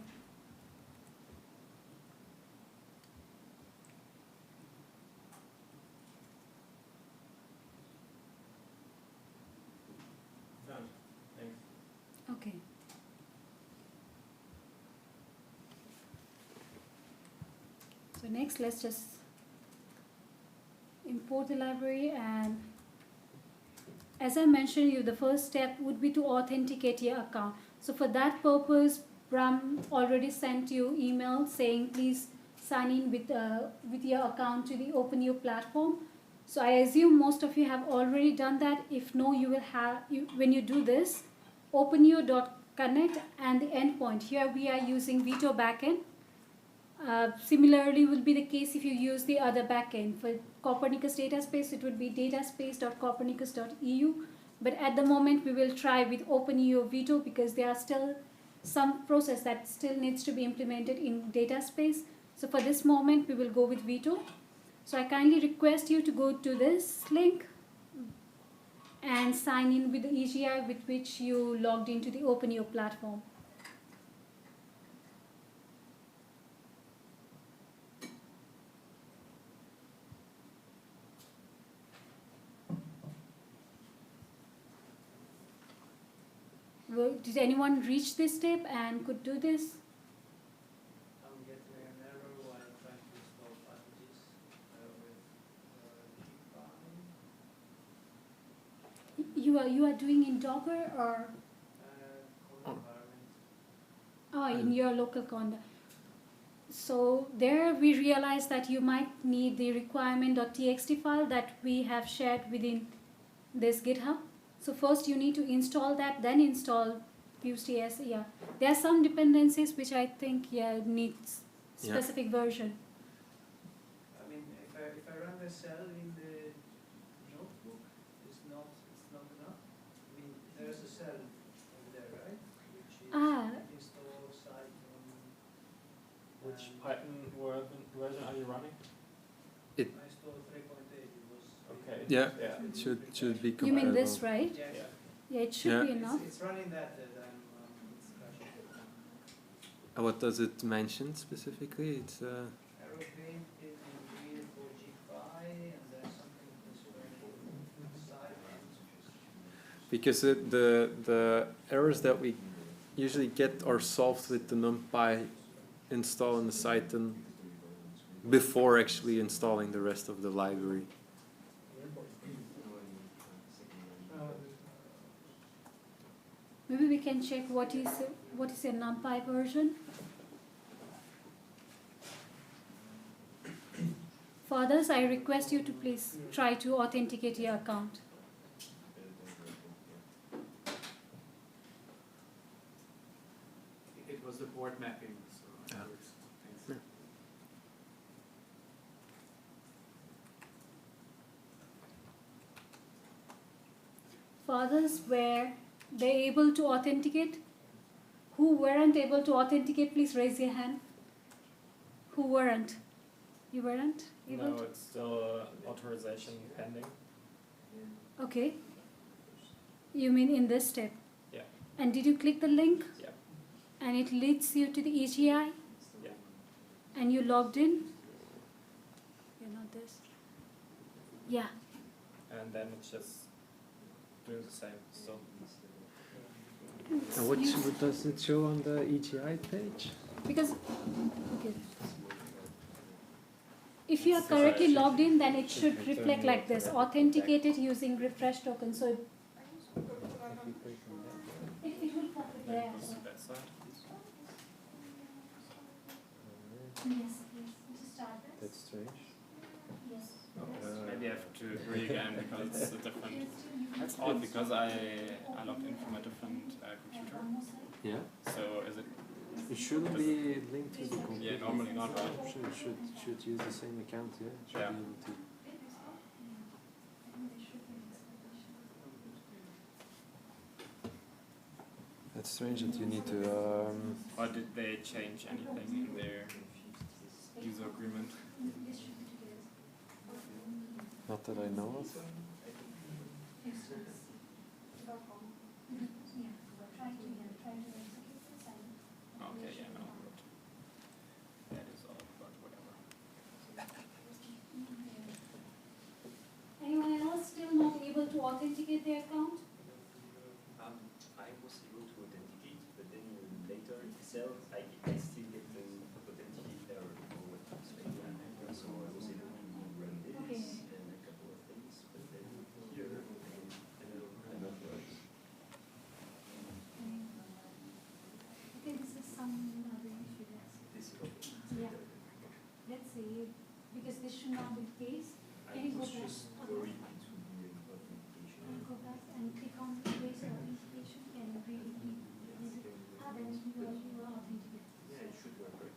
Done. Thanks. Okay. So next, let's just import the library, and as I mentioned you, the first step would be to authenticate your account. So for that purpose, Bram already sent you email saying please sign in with your account to the OpenU platform. So I assume most of you have already done that. If no, you will have, when you do this, OpenU.connect and the endpoint. Here we are using Vito backend. Similarly will be the case if you use the other backend. For Copernicus data space, it would be dataspace.copernicus.eu. But at the moment, we will try with OpenEO Veto because there are still some process that still needs to be implemented in data space. So for this moment, we will go with Veto. So I kindly request you to go to this link and sign in with the EGI with which you logged into the OpenEO platform. Did anyone reach this step and could do this? I'm getting an error while trying to install packages with You are doing in Docker or code environment. in your local conda. So there we realized that you might need the requirement.txt file that we have shared within this GitHub. So first you need to install that, then install FuseTS. Yeah, there are some dependencies which I think needs specific version. I mean, if I run the cell in the notebook, it's not enough. I mean, there's a cell over there, right? Which is install site on. Which Python version are you running? I installed 3.8. It was. Okay. Yeah, Yeah. it should be You compatible. mean this, right? Yeah. Yeah. Yeah, it should be enough. It's running that I'm it's crashing. And what does it mention specifically? It's Aeroplane is in green for G5 and there's something this way side. because the errors that we usually get are solved with the NumPy install in the site and before actually installing the rest of the library. Maybe we can check what is a NumPy version. For others, I request you to please try to authenticate your account. It was the board mapping, so Ah. afterwards. Thanks. Yeah. For others, were they able to authenticate? Who weren't able to authenticate, please raise your hand. Who weren't? You weren't able No, to? it's still authorization pending. Okay. You mean in this step? Yeah. And did you click the link? Yeah. And it leads you to the EGI? Yeah. And you logged in? You're not this. Yeah. And then it's just doing the same. So And what does it show on the EGI page? Because, okay. If you are correctly logged in, then it should reflect like this, authenticated using refresh token. So it will pop it there. this is that side. Yes, to start this. That's strange. Yes. Maybe I have to agree again because it's a different. That's odd because I logged in from a different computer. Yeah. So is it? It shouldn't be linked to the computer. Yeah, normally not, right? Should use the same account, yeah. Should Yeah. be able to. That's strange that you need to. Or did they change anything in their user agreement? Not that I know of. Okay, yeah, no, but that is all, but whatever. Anyone else still not able to authenticate their account? I was able to authenticate, but then later itself, I still get the authenticate error or what comes later. So I was able to run this Okay. and a couple of things, but then here I'm not right. Okay, this is some other issue. This is Yeah. Let's see, because this should not be the case. Can you go was back? just worried it would be an authentication. Can you go back and click on erase authentication? Can you really then you are authenticated. Yeah, it should work right.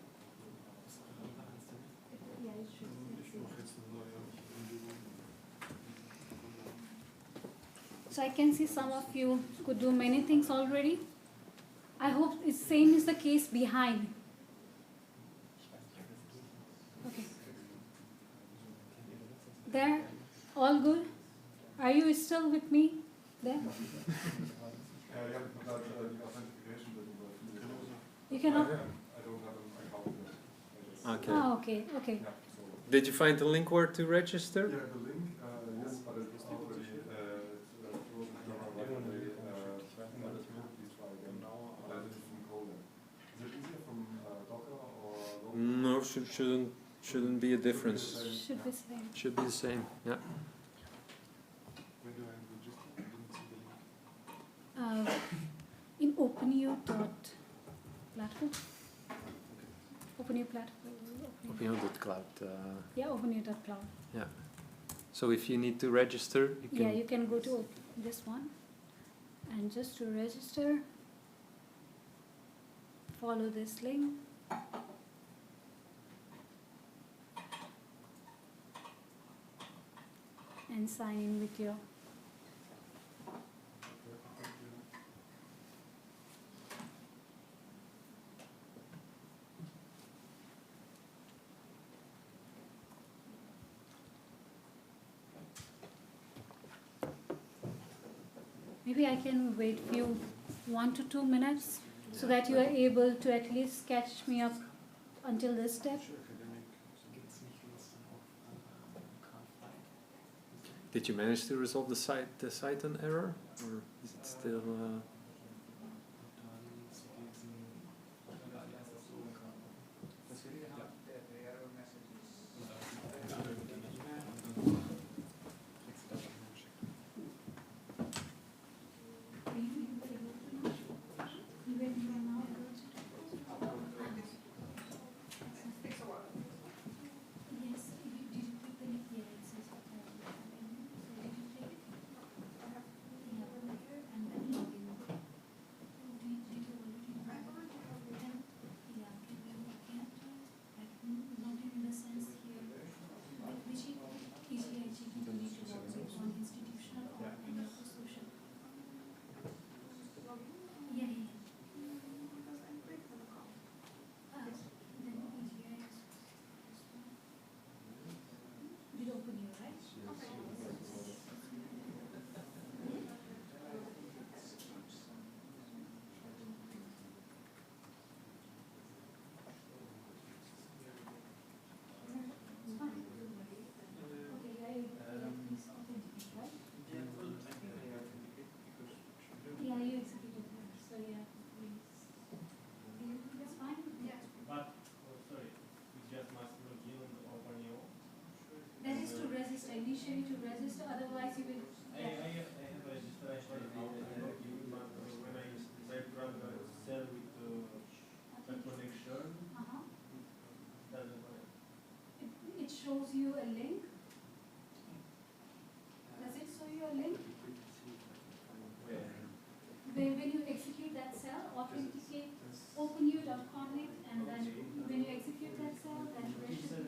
So I can see some of you could do many things already. I hope it's same is the case behind. Okay. There, all good? Are you still with me? There? You cannot. Okay. Oh, okay, okay. Did you find the link where to register? Yeah, the link, yes, but it's already frozen right away. Please try again. That is from Coda. Is it easier from Docker or local? No, shouldn't be a difference. Should be same. Should be the same. Yeah. When do I register? I didn't see the link. In OpenU.platform. OpenU platform. OpenU.cloud. Yeah, OpenU.cloud. Yeah. So if you need to register, you can. Yeah, you can go to this one, and just to register, follow this link. And sign in with your maybe I can wait few 1 to 2 minutes so that you are able to at least catch me up until this step. Did you manage to resolve the Cython error, or is it still? The error message initially to register, otherwise you will. I have registered actually when I try to run the cell with the connection, doesn't work. It shows you a link. Does it show you a link? When you execute that cell, authenticate, OpenU.connect, and then when you execute that cell, then register.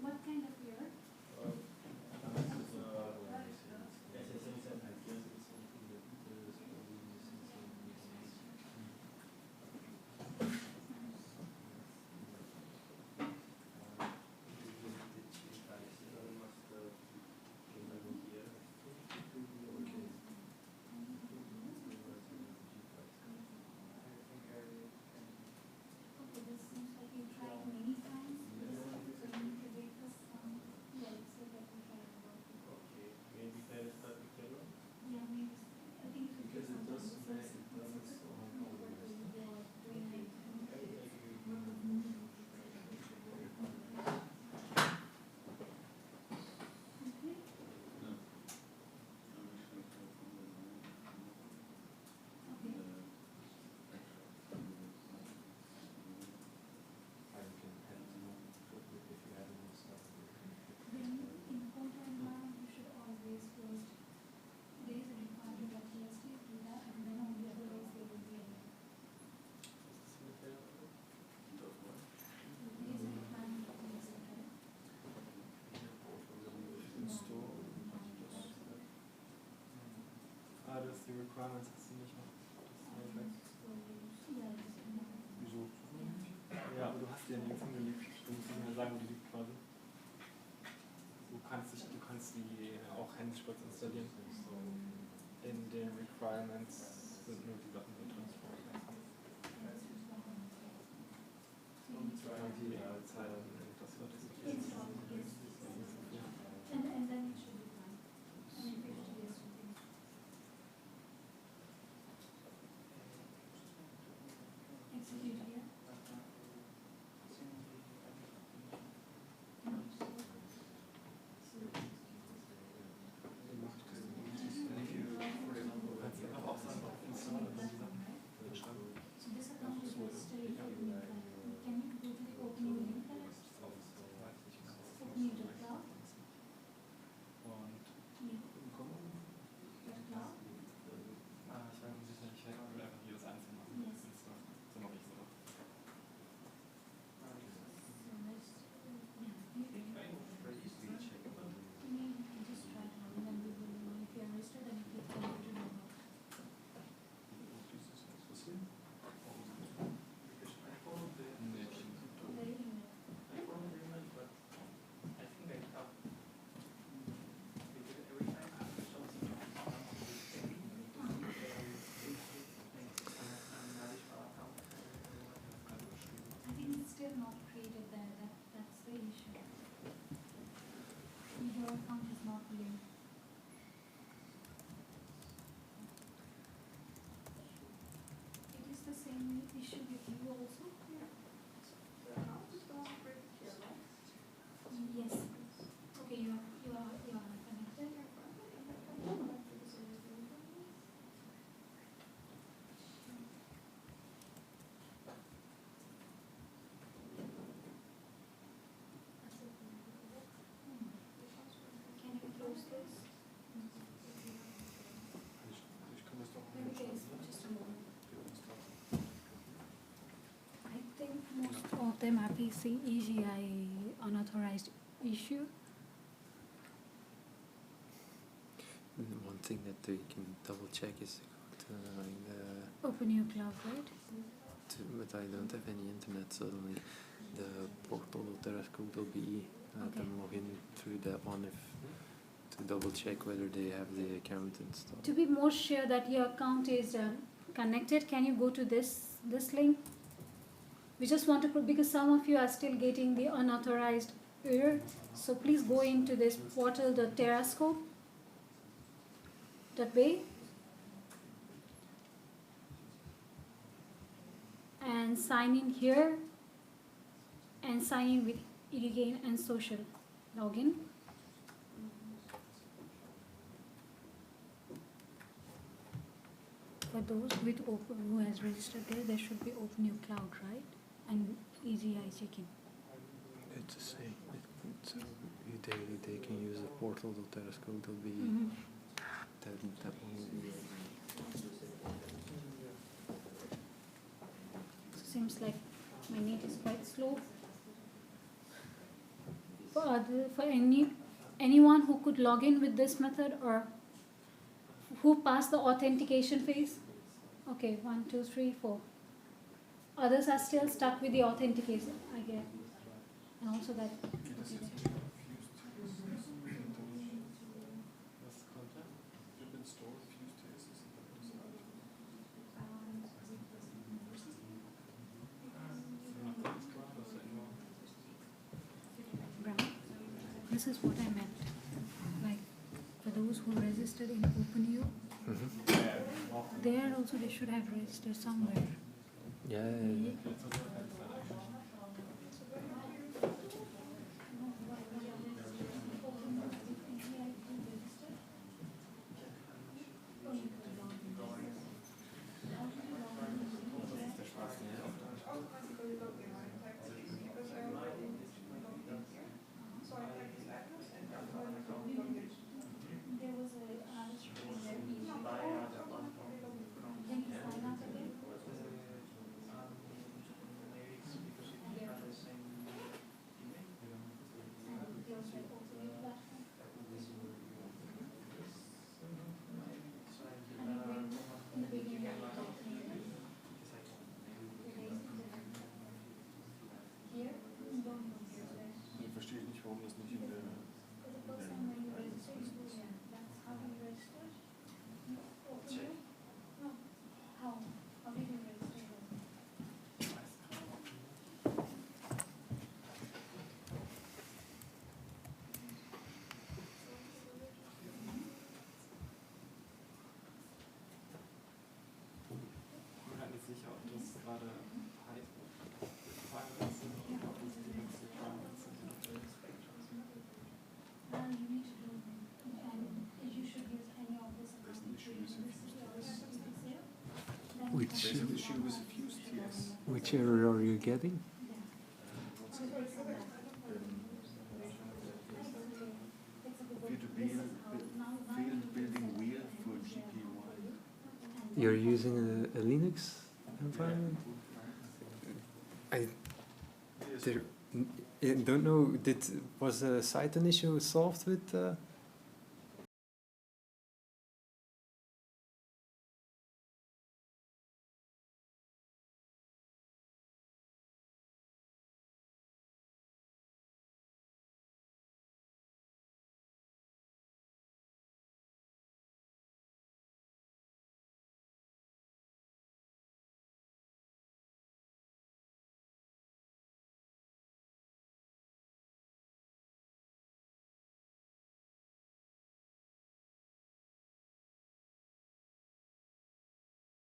What kind of error? heißt, die Requirements hast du nicht noch. Wieso? Ja, aber du hast die ja nirgends hingelegt. Du musst nicht mehr sagen, wo die liegt quasi. Du kannst die auch händisch kurz installieren. In den Requirements sind nur die Sachen mit drin. Und die Zeilen, das wird es. And then it should be fine. I mean, 50 years should be. Execute here. So this account is registered in OpenU. Can you go to the OpenU link and OpenU cloud? Not created there, that's the issue. Your account is not linked. It is the same issue with you also? Yes. Okay, you are connected. Can you close this? Maybe just a moment. I think most of them are facing EGI unauthorized issue. One thing that they can double check is OpenU Cloud, right? but I don't have any internet suddenly. The portal.terrascope.be, let them log in through that one to double check whether they have the account installed. To be more sure that your account is connected, can you go to this link? We just want to put, because some of you are still getting the unauthorized error, so please go into this portal.terrascope.be and sign in here and sign in with eGain and social login. For those with open who has registered there should be OpenU Cloud, right? And EGI check-in. It's the same. They can use the portal.terrascope.be. Mm-hmm. That one will be. Seems like my net is quite slow. For anyone who could log in with this method or who passed the authentication phase? Okay, 1, 2, 3, 4. Others are still stuck with the authentication, I get. And also that. This is what I meant. Like for those who registered in OpenU, there also they should have registered somewhere. Yeah. There's an issue with FuseTS. Which error are you getting? Failed building wheel for GPY. You're using a Linux environment? I there, I don't know. Was the site an issue solved with?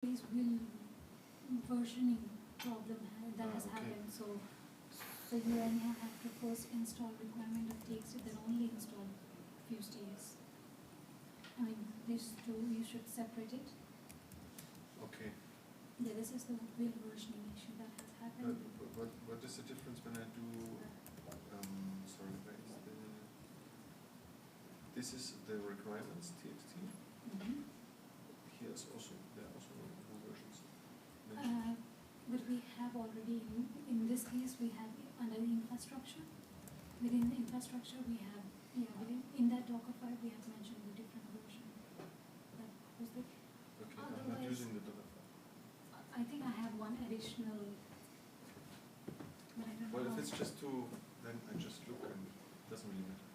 This will versioning problem that has happened. So you anyhow have to first install requirement of TXT, then only install FuseTS. I mean, these two you should separate it. Okay. Yeah, this is the will versioning issue that has happened. What is the difference when I do? Sorry, where is the? This is the requirements TXT. Mm-hmm. Here's also there are also no versions mentioned. But we have already in this case we have under the infrastructure. Within the infrastructure we have in that Docker file we have mentioned the different version. That was the Okay, I'm not using the Docker file. I think I have one additional, but I don't Well, know. if it's just two, then I just look and it doesn't really matter.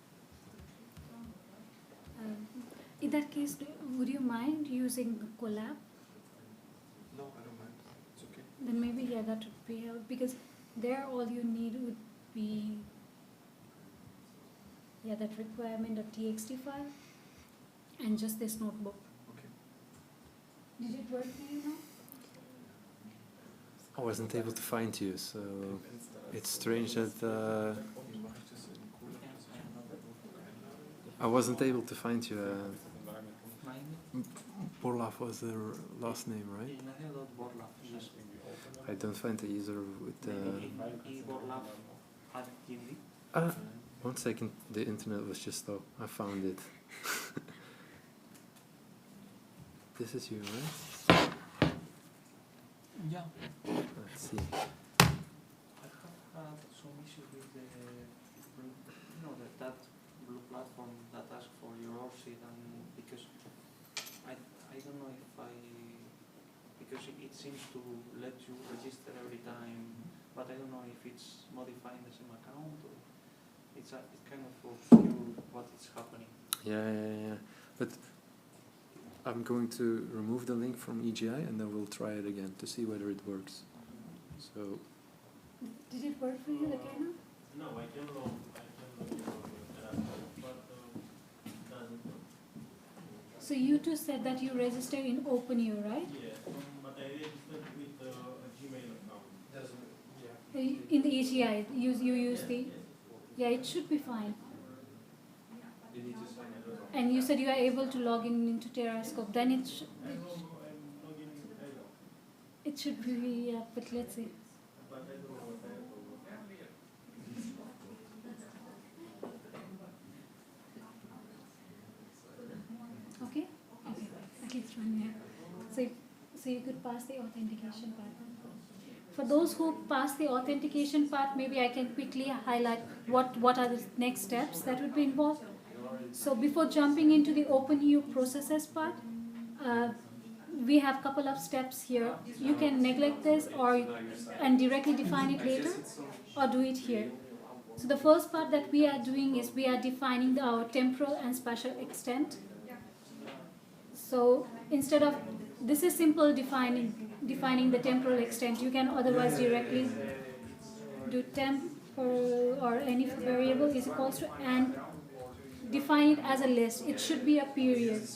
In that case, would you mind using Collab? No, I don't mind. It's okay. Then maybe that would be help because there all you need would be that requirement of TXT file and just this notebook. Okay. Did it work for you now? I wasn't able to find you, so it's strange that I wasn't able to find you. Borlaf was the last name, right? I don't find the user with one second, the internet was just slow. I found it. This is you, right? Yeah. Let's see. I have had some issue with the blue, that blue platform that asks for your ORCID, and because I don't know if because it seems to let you register every time, but I don't know if it's modifying the same account or it kind of obscure what is happening. Yeah. But I'm going to remove the link from EGI and then we'll try it again to see whether it works. So. Did it work for you, Lakana? No, I can log but doesn't work. So you two said that you registered in OpenU, right? Yeah, but I registered with a Gmail account. In the EGI, you use the... Yeah, it should be fine. And you said you are able to log in into Terrascope. Then it should be, but let's see. But I don't know what I have Okay? Okay. At least one here. So you could pass the authentication part. For those who pass the authentication part, maybe I can quickly highlight what are the next steps that would be involved. So before jumping into the OpenU processes part, we have a couple of steps here. You can neglect this and directly define it later, or do it here. So the first part that we are doing is we are defining our temporal and spatial extent. So instead of, this is simple defining the temporal extent. You can otherwise directly do temporal or any variable is equals to and define it as a list. It should be a period.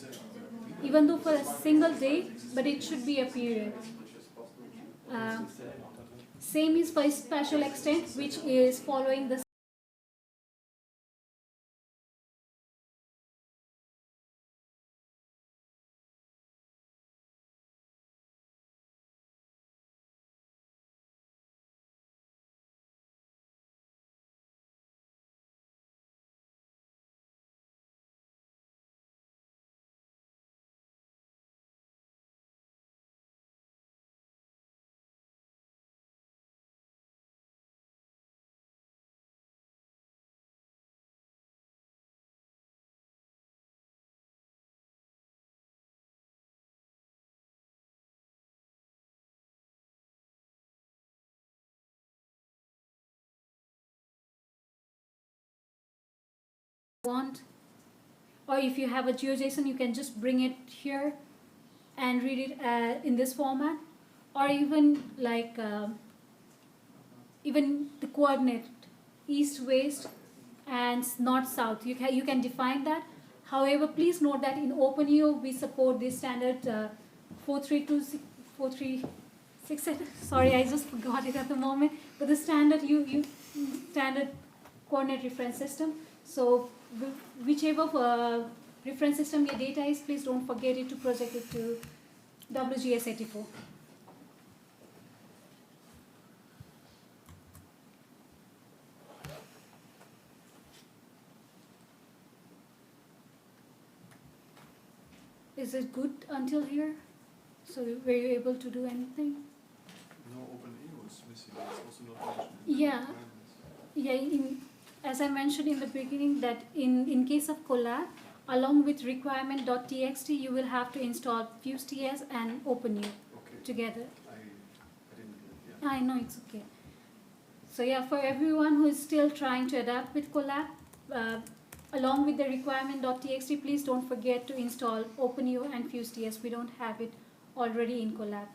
Even though for a single day, but it should be a period. Same is for spatial extent, which is following the want. Or if you have a GeoJSON, you can just bring it here and read it in this format. Or even like even the coordinate east, west, and north, south. You can define that. However, please note that in OpenEO we support this standard 436. Sorry, I just forgot it at the moment. But the standard standard coordinate reference system. So whichever reference system your data is, please don't forget it to project it to WGS84. Is it good until here? So were you able to do anything? No, OpenEO is missing. It's also not mentioned. Yeah. Yeah, as I mentioned in the beginning, that in case of Colab, along with requirement.txt, you will have to install FuseTS and OpenEO together. I didn't do it, yeah. I know, it's okay. So yeah, for everyone who is still trying to adapt with Colab, along with the requirement.txt, please don't forget to install OpenEO and FuseTS. We don't have it already in Colab.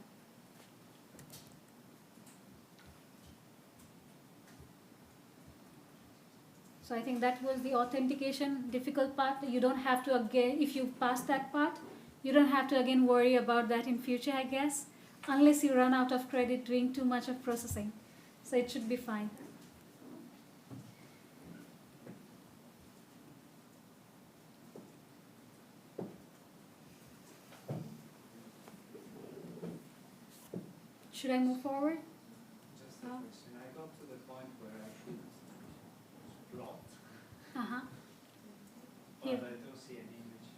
So I think that was the authentication difficult part. You don't have to again, if you pass that part, you don't have to again worry about that in future, I guess, unless you run out of credit doing too much of processing. So it should be fine. Should I move forward? Just a question. I got to the point where I should plot, Uh-huh. but Here. I don't see any image.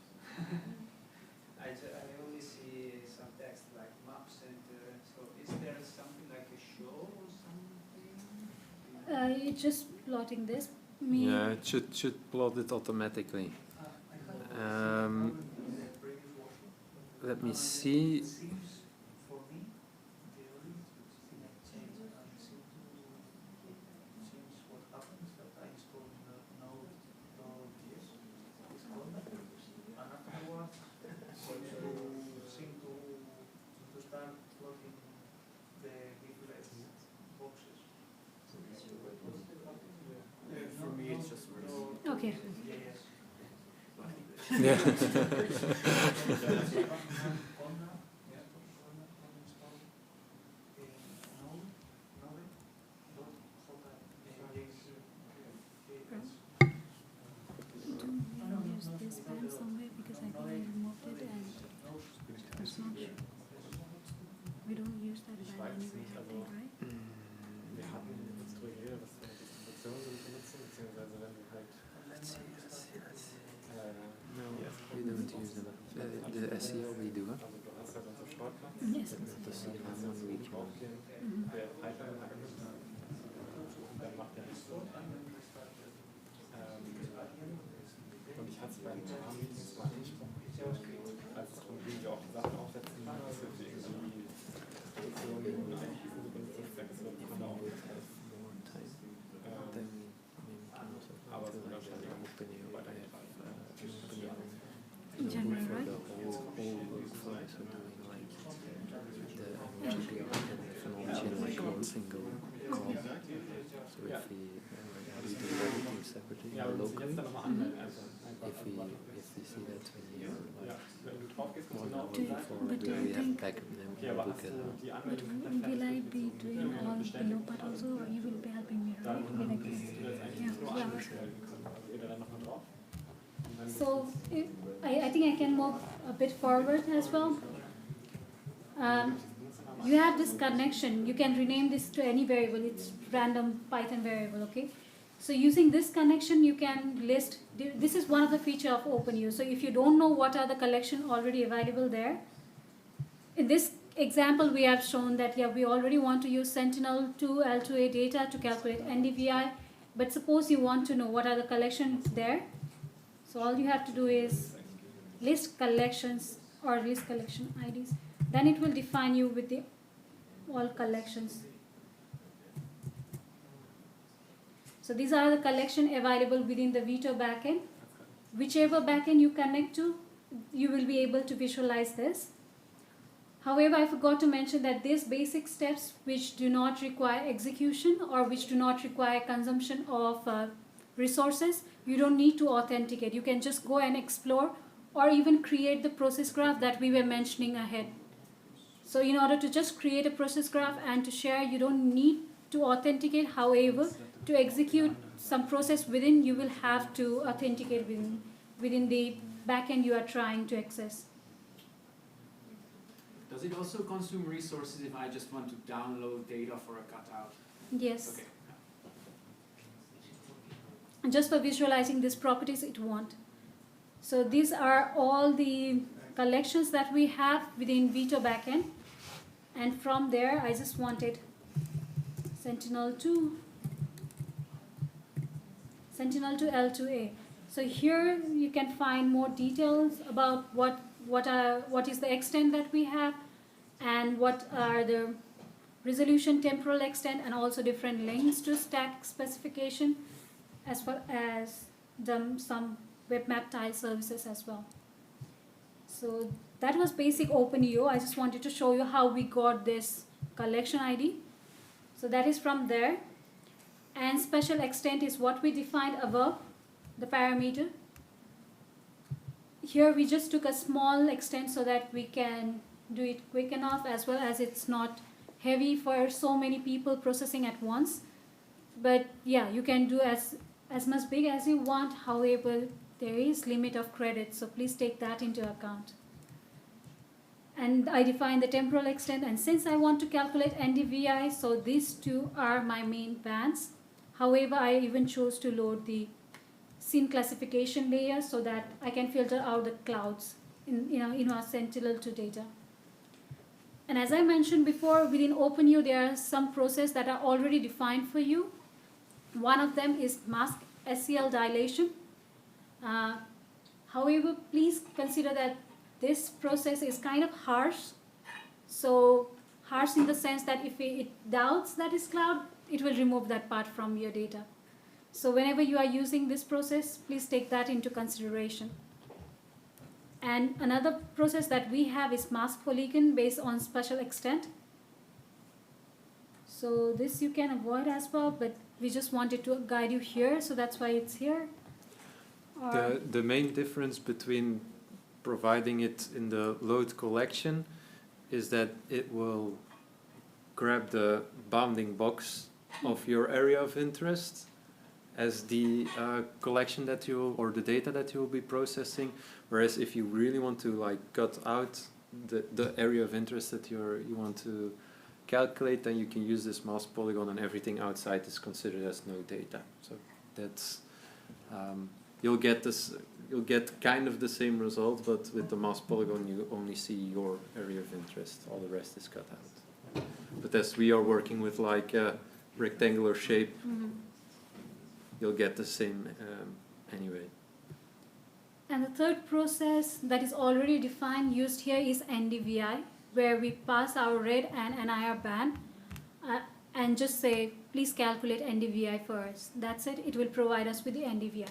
I only see some text like map center. So is there something like a show or something? It's just plotting this. Yeah, it should plot it automatically. Let me see. Seems for me, the only change seems what happens that I install Node.js, it's called that, and afterwards you seem to start plotting the different boxes. For me, it's just Okay. Yes. Yeah. Use this band somewhere because I think I removed it and it's not sure. We don't use that band anywhere, I think, right? Wir hatten das Tutorial, was wir die Präsentation so benutzen, beziehungsweise wenn du halt Let's see. No, we don't use them. The SEO we do, huh? also du hast halt unsere Shortcuts, Yes. To see du how kannst jetzt we so draufgehen, der Pipeline angeht, und dann macht er das so. Und ich hatte es beim Meetings mal angesprochen, als es darum ging, wir auch Sachen aufsetzen, dass wir für irgendwie Funktionen und IDs und so benutzen, das wird man auch nicht helfen. Aber es wird wahrscheinlich auch nicht bei der In general, for right? the whole workflow, so doing like the GPR and launching like one single call. So if we do everything separately Ja, aber locally, jetzt dann nochmal anmelden, also einfach. if we see that we are Ja, like wenn du drauf gehst, kannst 1 du hour genau before but we I have think- backup, then okay, we aber book hast it du out. die But Anmeldung will I be doing all below part also, or you will be helping me, right? dann When I müsstest du das eigentlich Yeah, nur yeah. anstellen können. Also ihr da dann nochmal drauf. Und dann So I think I can move a bit forward as well. You have this connection. You can rename this to any variable. It's random Python variable, okay? So using this connection, you can list. This is one of the feature of OpenU. So if you don't know what are the collection already available there, in this example, we have shown that we already want to use Sentinel-2 L2A data to calculate NDVI. But suppose you want to know what are the collections there. So all you have to do is list collections or list collection IDs. Then it will define you with the all collections. So these are the collection available within the Vito backend. whichever backend you connect to, you will be able to visualize this. However, I forgot to mention that these basic steps which do not require execution or which do not require consumption of resources, you don't need to authenticate. You can just go and explore or even create the process graph that we were mentioning ahead. So in order to just create a process graph and to share, you don't need to authenticate. However, to execute some process within, you will have to authenticate within the backend you are trying to access. Does it also consume resources if I just want to download data for a cutout? Yes. Okay. And just for visualizing these properties, it won't. So these are all the collections that we have within Vito backend. And from there, I just wanted Sentinel to L2A. So here you can find more details about what is the extent that we have and what are the resolution, temporal extent, and also different links to stack specification, as well as some web map tile services as well. So that was basic OpenEO. I just wanted to show you how we got this collection ID. So that is from there. And special extent is what we defined above the parameter. Here we just took a small extent so that we can do it quick enough, as well as it's not heavy for so many people processing at once. But yeah, you can do as much big as you want. However, there is limit of credit, so please take that into account. And I define the temporal extent, and since I want to calculate NDVI, so these two are my main bands. However, I even chose to load the scene classification layer so that I can filter out the clouds in our Sentinel-2 data. And as I mentioned before, within OpenEO, there are some processes that are already defined for you. One of them is mask SCL dilation. However, please consider that this process is kind of harsh. So harsh in the sense that if it doubts that is cloud, it will remove that part from your data. So whenever you are using this process, please take that into consideration. And another process that we have is mask polygon based on special extent. So this you can avoid as well, but we just wanted to guide you here, so that's why it's here. The main difference between providing it in the load collection is that it will grab the bounding box of your area of interest as the collection that you, or the data that you will be processing. Whereas if you really want to like cut out the area of interest that you want to calculate, then you can use this mask polygon, and everything outside is considered as no data. So that's you'll get kind of the same result, but with the mask polygon you only see your area of interest. All the rest is cut out. But as we are working with like a rectangular shape, you'll get the same anyway. And the third process that is already defined used here is NDVI, where we pass our red and NIR band and just say, please calculate NDVI first. That's it. It will provide us with the NDVI.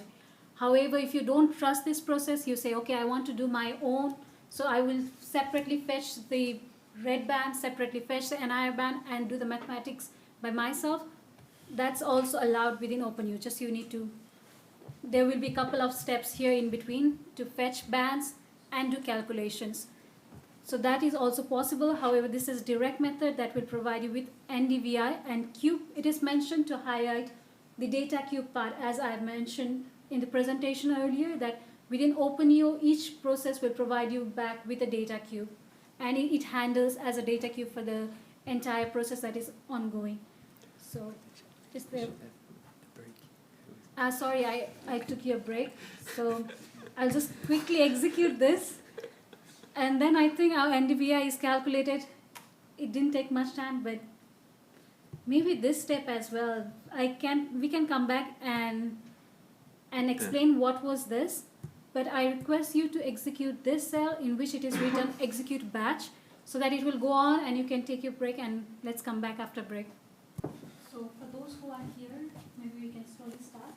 However, if you don't trust this process, you say, okay, I want to do my own, so I will separately fetch the red band, separately fetch the NIR band, and do the mathematics by myself. That's also allowed within OpenEO. Just you need to, there will be a couple of steps here in between to fetch bands and do calculations. So that is also possible. However, this is direct method that will provide you with NDVI and cube. It is mentioned to highlight the data cube part, as I mentioned in the presentation earlier, that within OpenEO, each process will provide you back with a data cube. And it handles as a data cube for the entire process that is ongoing. So, is there... Sorry, I took your break. So, I'll just quickly execute this. And then I think our NDVI is calculated. It didn't take much time, but maybe this step as well. We can come back and explain what was this. But I request you to execute this cell in which it is written execute batch, so that it will go on and you can take your break, and let's come back after break. So for those who are here, maybe we can slowly start.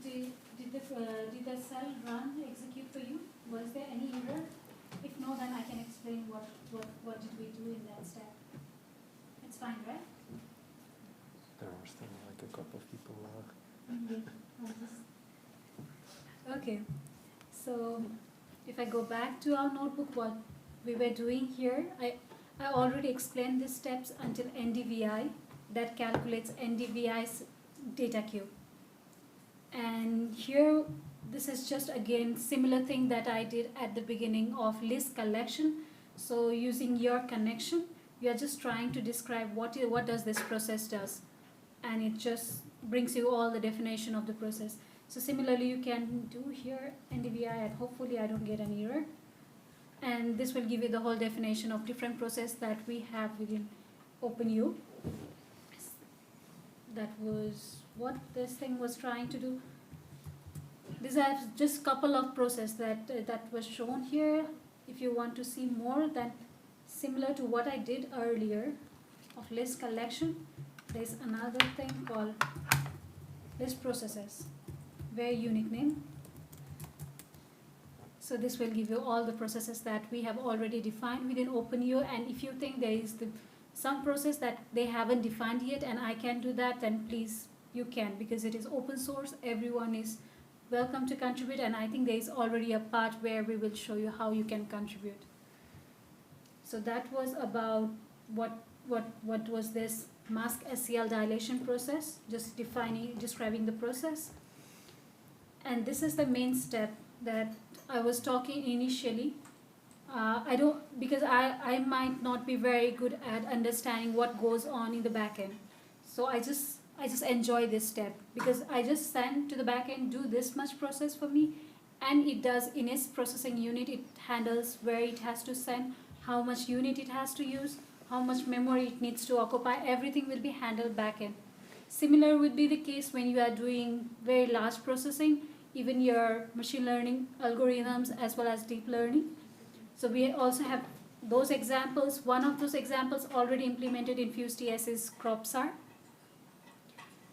Did did the cell run execute for you? Was there any error? If no, then I can explain what did we do in that step. It's fine, right? There are still like a couple of people. Okay, so if I go back to our notebook, what we were doing here, I already explained the steps until NDVI that calculates NDVI's data queue. And here, this is just again similar thing that I did at the beginning of list collection. So using your connection, you are just trying to describe what does this process does, and it just brings you all the definition of the process. So similarly, you can do here NDVI, and hopefully I don't get an error. And this will give you the whole definition of different process that we have within OpenU. That was what this thing was trying to do. These are just couple of process that was shown here. If you want to see more, then similar to what I did earlier of list collection, there's another thing called list processes, very unique name. So this will give you all the processes that we have already defined within OpenU, and if you think there is some process that they haven't defined yet and I can do that, then please, you can, because it is open source, everyone is welcome to contribute, and I think there is already a part where we will show you how you can contribute. So that was about what was this mask SCL dilation process, just describing the process. And this is the main step that I was talking initially. Because I might not be very good at understanding what goes on in the backend. So I just enjoy this step, because I just send to the backend, do this much process for me, and it does in its processing unit, it handles where it has to send, how much unit it has to use, how much memory it needs to occupy, everything will be handled backend. Similar would be the case when you are doing very large processing, even your machine learning algorithms as well as deep learning. So we also have those examples. One of those examples already implemented in FuseTS is CropSAR.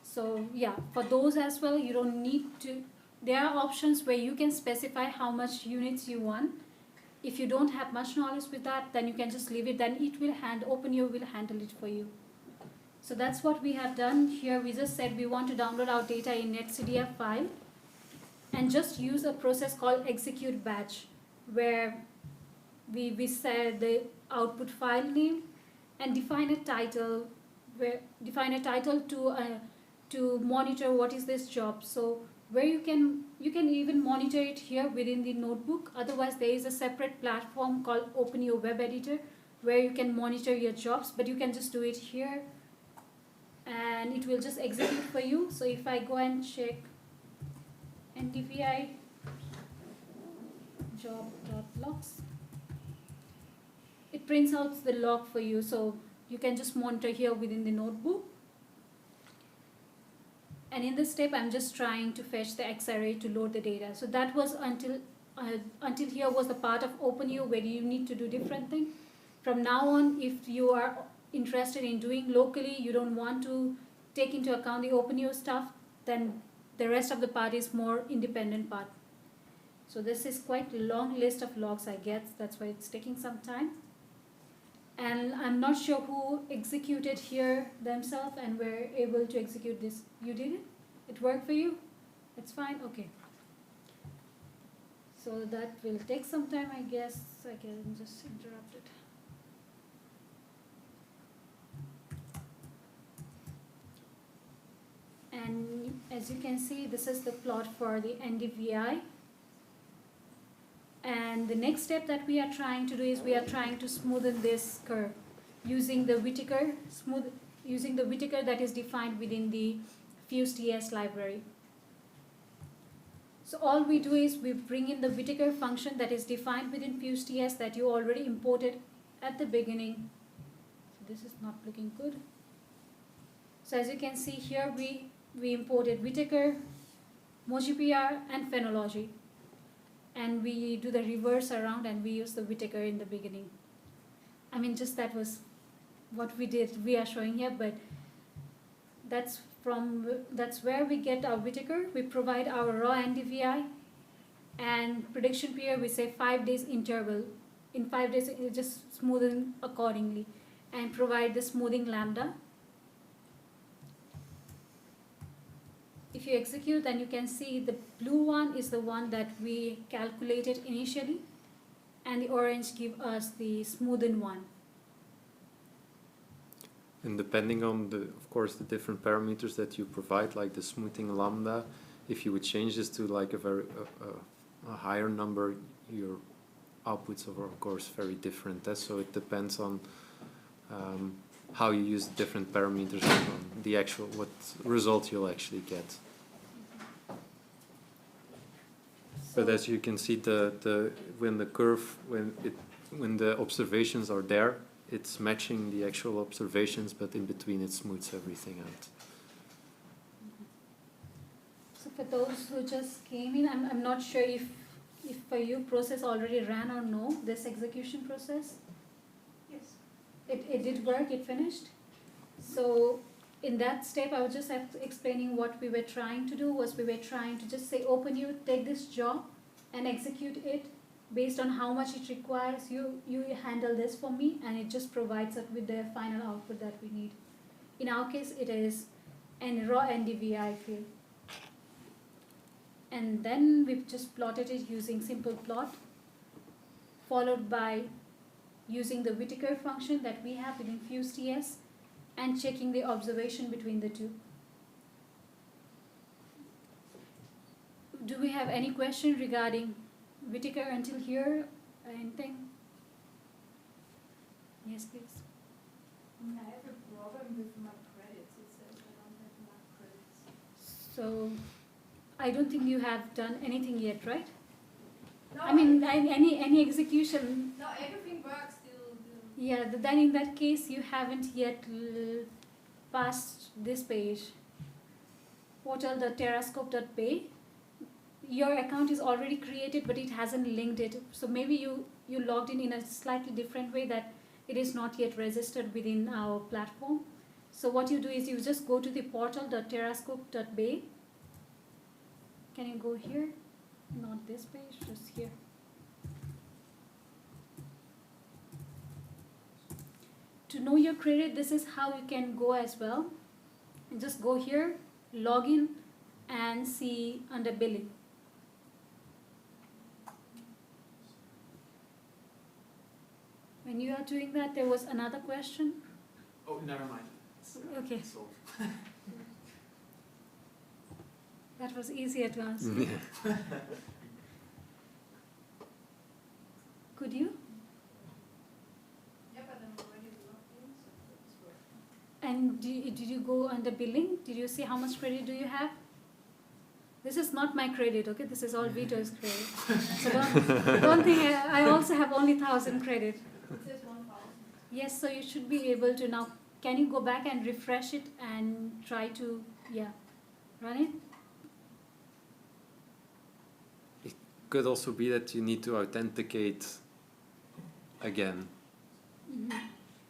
So yeah, for those as well, you don't need to, there are options where you can specify how much units you want. If you don't have much knowledge with that, then you can just leave it, then it will OpenU will handle it for you. So that's what we have done here. We just said we want to download our data in netcdf file and just use a process called execute batch, where we set the output file name and define a title to monitor what is this job. So where you can even monitor it here within the notebook. Otherwise, there is a separate platform called OpenU Web Editor where you can monitor your jobs, but you can just do it here and it will just execute for you. So if I go and check NDVI job.logs, it prints out the log for you, so you can just monitor here within the notebook. And in this step, I'm just trying to fetch the xarray to load the data. So that was until here was the part of OpenU where you need to do different things. From now on, if you are interested in doing locally, you don't want to take into account the OpenU stuff, then the rest of the part is more independent part. So this is quite a long list of logs, I guess. That's why it's taking some time. And I'm not sure who executed here themselves and were able to execute this. You did it? It worked for you? It's fine? Okay. So that will take some time, I guess. I can just interrupt it. And as you can see, this is the plot for the NDVI. And the next step that we are trying to do is we are trying to smoothen this curve using the Whittaker that is defined within the FuseTS library. So all we do is we bring in the Whittaker function that is defined within FuseTS that you already imported at the beginning. So this is not looking good. So as you can see here, we imported Whittaker, MojiPR, and Phenology. And we do the reverse around and we use the Whittaker in the beginning. I mean, just that was what we did. We are showing here, but that's that's where we get our Whittaker. We provide our raw NDVI, and prediction period we say 5 days interval. In 5 days it just smoothen accordingly, and provide the smoothing lambda. If you execute, then you can see the blue one is the one that we calculated initially, and the orange give us the smoothened one. And depending on of course, the different parameters that you provide, like the smoothing lambda, if you would change this to like a higher number, your outputs are of course very different. So it depends on how you use the different parameters on the actual what result you'll actually get. But as you can see, when the curve when the observations are there, it's matching the actual observations, but in between it smooths everything out. So for those who just came in, I'm not sure if for you process already ran or no, this execution process. Yes. It did work, it finished. So in that step, I was just explaining what we were trying to do was we were trying to just say, OpenU, take this job and execute it based on how much it requires. You handle this for me, and it just provides us with the final output that we need. In our case, it is a raw NDVI field. And then we've just plotted it using simple plot, followed by using the Whittaker function that we have within FuseTS, and checking the observation between the two. Do we have any question regarding Whittaker until here? Anything? Yes, please. I have a problem with my credits. It says I don't have enough credits. So, I don't think you have done anything yet, right? No, I mean, any execution. no, everything works still. Yeah, then in that case, you haven't yet passed this page. Portal.terrascope.pay. Your account is already created, but it hasn't linked it. So maybe you logged in a slightly different way that it is not yet registered within our platform. So what you do is you just go to the portal.terrascope.bay. Can you go here? Not this page, just here. To know your credit, this is how you can go as well. Just go here, log in, and see under billing. When you are doing that, there was another question. Oh, never mind. It's, Okay. solved. That was easier to answer. Yeah. Could you? Yeah, but I'm already logged in, so it's working. And did you go under billing? Did you see how much credit do you have? This is not my credit, okay? This is all Vito's credit. So don't think I also have only 1,000 credit. It says 1,000. Yes, so you should be able to now. Can you go back and refresh it and try to, run it? It could also be that you need to authenticate again,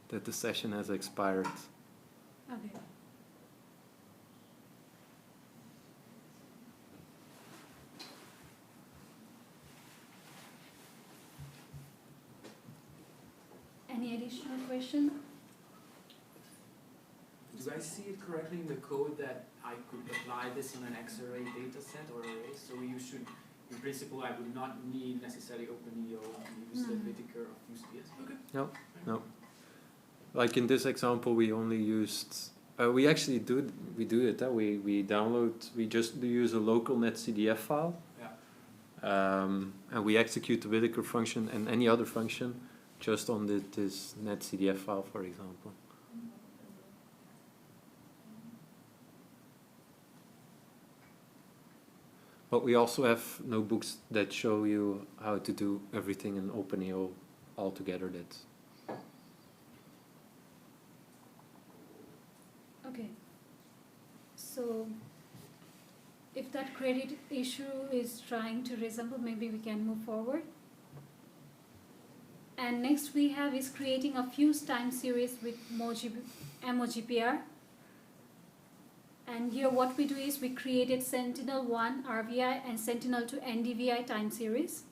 that the session has expired. Okay. Any additional question? Do I see it correctly in the code that I could apply this on an X-array data set or array? So you should, in principle, I would not need necessarily OpenEO to use the Whittaker or FuseTS. Okay. No. Like in this example, we only used. We actually do it. We download. We just use a local netcdf file. Yeah. And we execute the Whittaker function and any other function just on this netcdf file, for example. But we also have notebooks that show you how to do everything in OpenEO altogether. Okay. So if that credit issue is trying to resemble, maybe we can move forward. And next we have is creating a fuse time series with MoGPR. And here what we do is we created Sentinel-1 RVI and Sentinel-2 NDVI time series.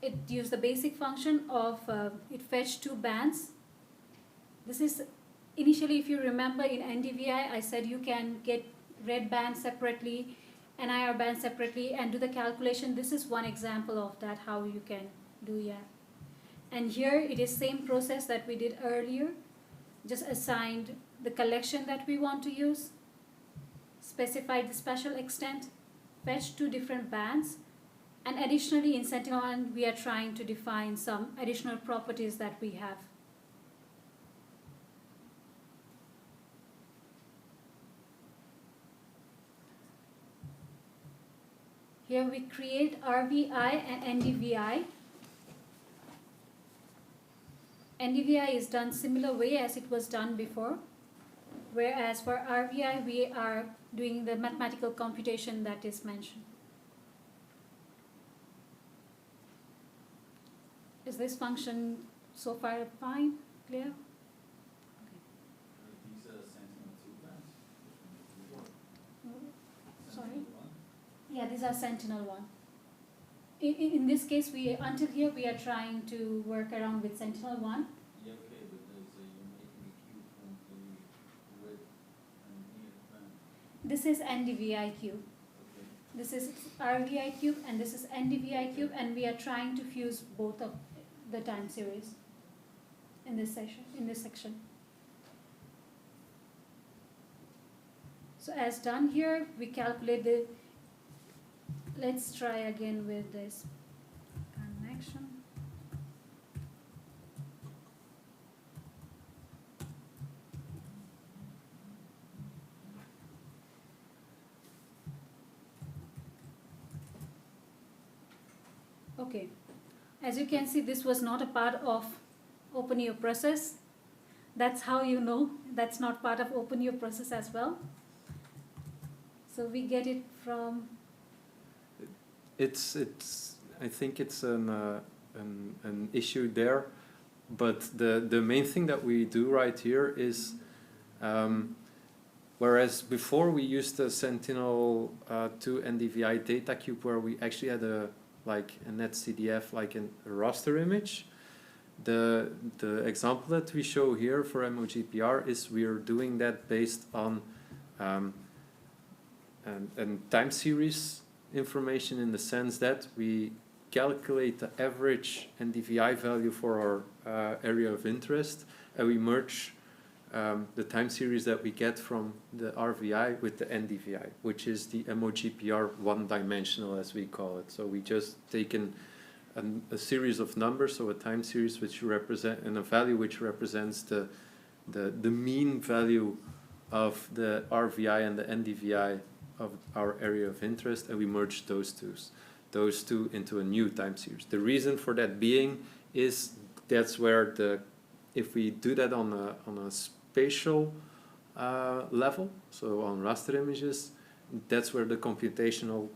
It used the basic function of, it fetched 2 bands. This is, initially if you remember in NDVI, I said you can get red band separately, NIR band separately, and do the calculation. This is one example of that, how you can do, yeah. And here it is same process that we did earlier, just assigned the collection that we want to use, specified the spatial extent, fetched 2 different bands, and additionally in Sentinel-1 we are trying to define some additional properties that we have. Here we create RVI and NDVI. NDVI is done similar way as it was done before, whereas for RVI we are doing the mathematical computation that is mentioned. Is this function so far fine, clear? These are Sentinel-2 bands? Sorry? Yeah, these are Sentinel-1. In this case, until here we are trying to work around with Sentinel-1. Yeah, okay, but you're making a cube from the width and here band. This is NDVI cube. Okay. This is RVI cube and this is NDVI cube, and we are trying to fuse both of the time series in this section. So as done here, we calculate the. Let's try again with this connection. Okay, as you can see, this was not a part of OpenEO process. That's how you know that's not part of OpenEO process as well. So we get it from. I think it's an issue there, but the main thing that we do right here is, whereas before we used the Sentinel-2 NDVI data cube where we actually had a net CDF, like a raster image. The example that we show here for MOGPR is we are doing that based on and time series information, in the sense that we calculate the average NDVI value for our area of interest, and we merge the time series that we get from the RVI with the NDVI, which is the MOGPR one-dimensional, as we call it. So we just taken a series of numbers, so a time series which represent, and a value which represents the mean value of the RVI and the NDVI of our area of interest, and we merge those two into a new time series. The reason for that being is that's where if we do that on a spatial level, so on raster images, that's where the computational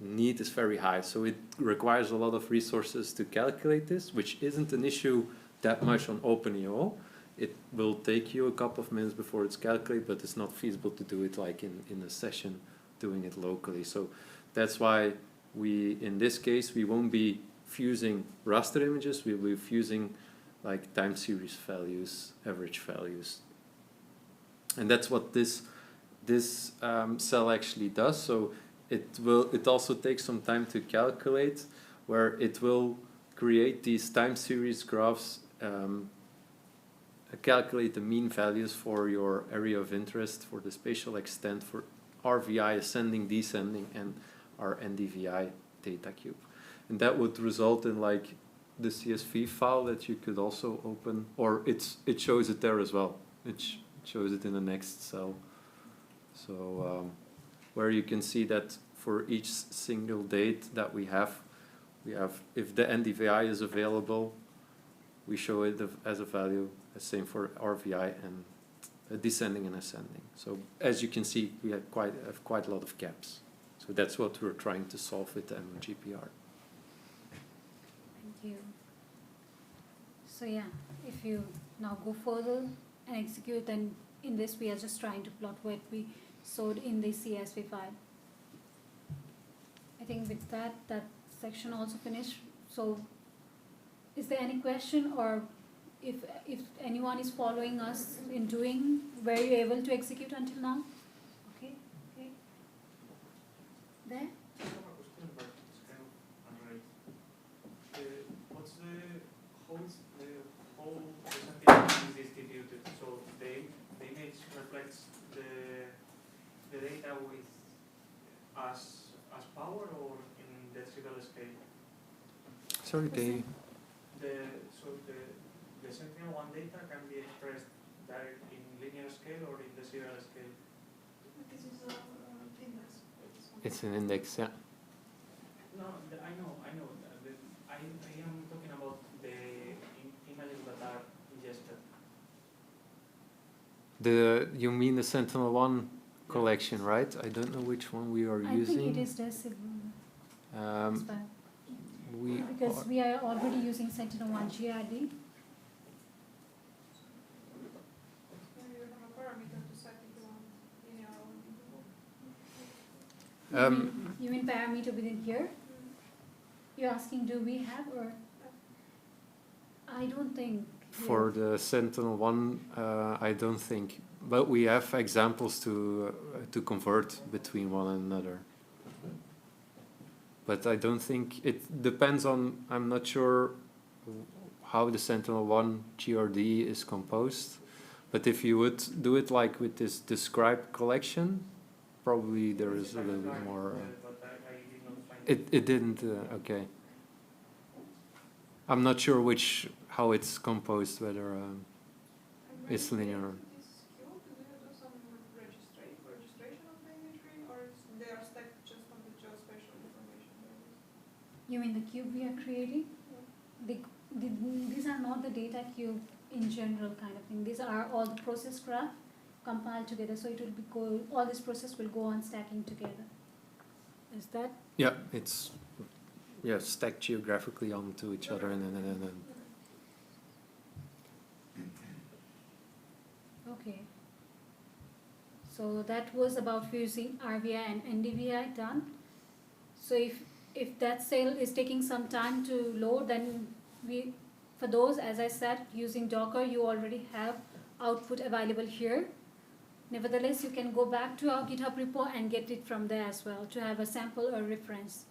need is very high. So it requires a lot of resources to calculate this, which isn't an issue that much on OpenEO. It will take you a couple of minutes before it's calculated, but it's not feasible to do it like in a session, doing it locally. So that's why in this case, we won't be fusing raster images, we'll be fusing like time series values, average values. And that's what this cell actually does. So it also takes some time to calculate, where it will create these time series graphs, calculate the mean values for your area of interest, for the spatial extent, for RVI ascending, descending, and our NDVI data cube. And that would result in like the CSV file that you could also open, or it shows it there as well. It shows it in the next cell. So where you can see that for each single date that we have, if the NDVI is available, we show it as a value. The same for RVI and descending and ascending. So as you can see, we have quite a lot of gaps. So that's what we're trying to solve with the MOGPR. Thank you. So yeah, if you now go further and execute and in this we are just trying to plot what we showed in the CSV file. I think with that section also finished. So is there any question, or if anyone is following us in doing, were you able to execute until now? Okay. There? I have a question, but it's kind of unrelated. What's the whole presentation is distributed? So the image reflects the data with as power or in decimal scale? Sorry, can you? The Sentinel-1 data can be expressed in linear scale or in decimal scale? This is an index. It's an index, yeah. No, I know. I am talking about the images that are ingested. You mean the Sentinel-1 collection, right? I don't know which one we are using. I think it is decimal. Um, Because we are already using Sentinel-1 GRD. You mean parameter within here? You're asking do we have, or? I don't think. For the Sentinel-1, I don't think. But we have examples to convert between one another. But I don't think, it depends on, I'm not sure how the Sentinel-1 GRD is composed. But if you would do it like with this describe collection, probably there is a little bit more. It didn't, okay. I'm not sure how it's composed, whether it's linear. Do you do some registration of the imagery, or they are stacked just on the geospatial information? You mean the cube we are creating? These are not the data cube in general kind of thing. These are all the process graph compiled together. So it will be all this process will go on stacking together. Is that? Yeah, it's stacked geographically onto each other and then. Okay. So that was about fusing RVI and NDVI done. So if that cell is taking some time to load, then for those, as I said, using Docker, you already have output available here. Nevertheless, you can go back to our GitHub repo and get it from there as well to have a sample or reference.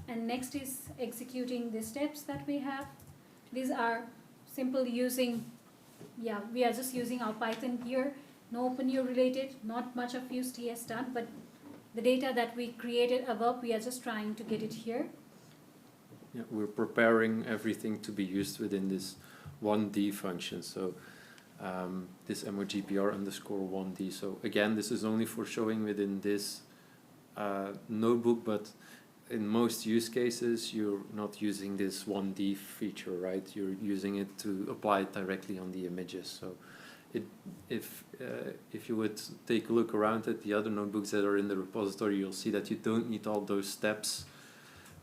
And next is executing the steps that we have. These are simple using, we are just using our Python here, no OpenU related, not much of FuseTS done, but the data that we created above, we are just trying to get it here. Yeah, we're preparing everything to be used within this 1D function. So this MOGPR_1D. So again, this is only for showing within this notebook, but in most use cases, you're not using this 1D feature, right? You're using it to apply it directly on the images. So if you would take a look around at the other notebooks that are in the repository, you'll see that you don't need all those steps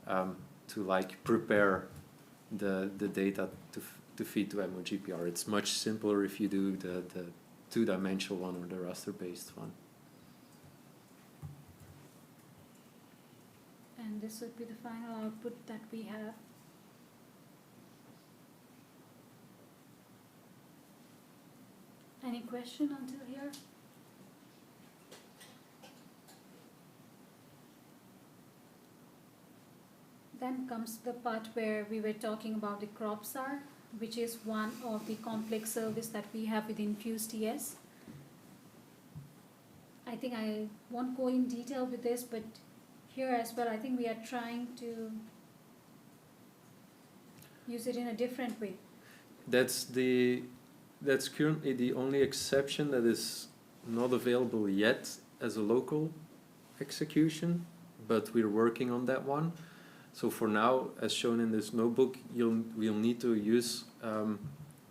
to like prepare the data to feed to MOGPR. It's much simpler if you do the two-dimensional one or the raster-based one. And this would be the final output that we have. Any question until here? Then comes the part where we were talking about the CropSAR, which is one of the complex service that we have within FuseTS. I think I won't go in detail with this, but here as well, I think we are trying to use it in a different way. That's currently the only exception that is not available yet as a local execution, but we're working on that one. So for now, as shown in this notebook, we'll need to use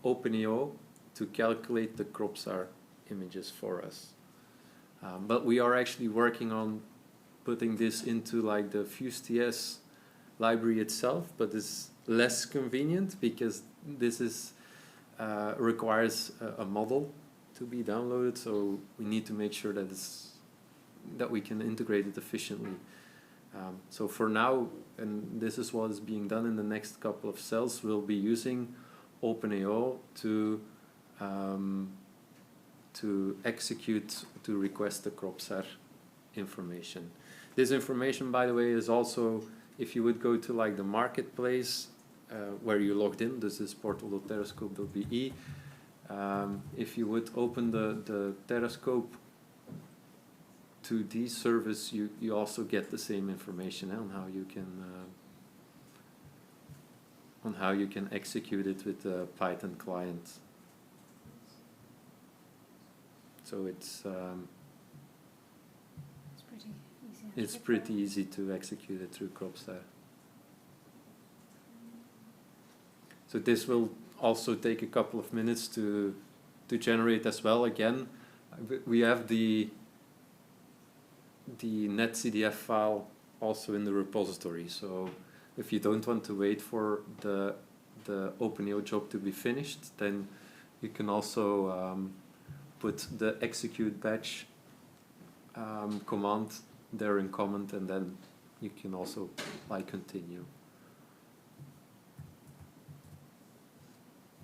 OpenEO to calculate the CropSAR images for us. But we are actually working on putting this into like the FuseTS library itself, but it's less convenient because this is requires a model to be downloaded, so we need to make sure that we can integrate it efficiently. So for now, and this is what is being done in the next couple of cells, we'll be using OpenAO to execute, to request the CropSAR information. This information, by the way, is also, if you would go to like the marketplace where you logged in, this is portal.terrascope.be, if you would open the Terrascope 2D service, you also get the same information on how you can execute it with the Python client. So it's pretty easy to execute it through CropSAR. So this will also take a couple of minutes to generate as well. Again, we have the netcdf file also in the repository. So if you don't want to wait for the OpenAO job to be finished, then you can also put the execute batch command there in comment, and then you can also continue.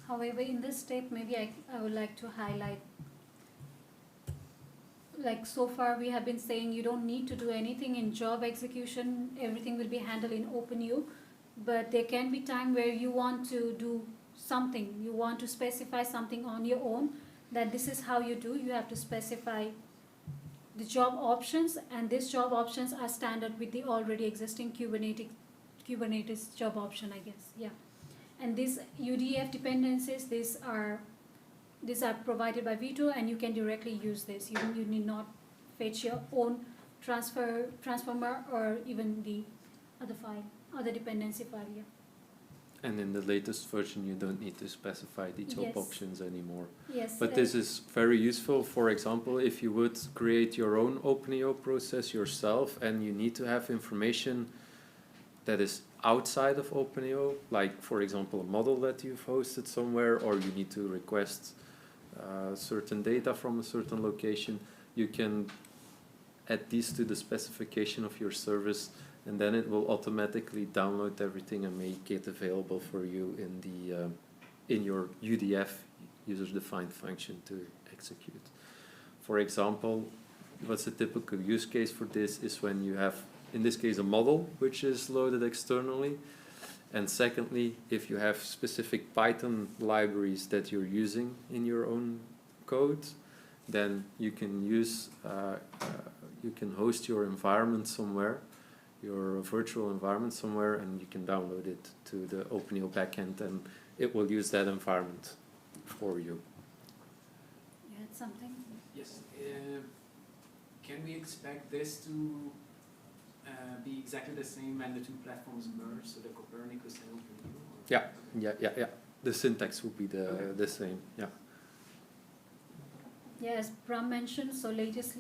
However, in this step, maybe I would like to highlight, like so far we have been saying you don't need to do anything in job execution, everything will be handled in OpenAO, but there can be time where you want to do something, you want to specify something on your own, that this is how you do, you have to specify the job options, and these job options are standard with the already existing Kubernetes job option, I guess, yeah. And these UDF dependencies, these are provided by Vito, and you can directly use this. You need not fetch your own transformer or even the other dependency file. Yeah. And in the latest version, you don't need to specify the job options anymore. Yes. But this is very useful. For example, if you would create your own OpenAO process yourself, and you need to have information that is outside of OpenAO, like for example a model that you've hosted somewhere, or you need to request certain data from a certain location, you can add these to the specification of your service, and then it will automatically download everything and make it available for you in your UDF, user-defined function, to execute. For example, what's a typical use case for this is when you have, in this case, a model which is loaded externally, and secondly, if you have specific Python libraries that you're using in your own code, then you can use you can host your environment somewhere, your virtual environment somewhere, and you can download it to the OpenAO backend, and it will use that environment for you. You had something? Yes. Can we expect this to be exactly the same when the two platforms merge, so the Copernicus and OpenAO? Yeah. The syntax will be the same. Yeah. Yeah, as Bram mentioned, so latest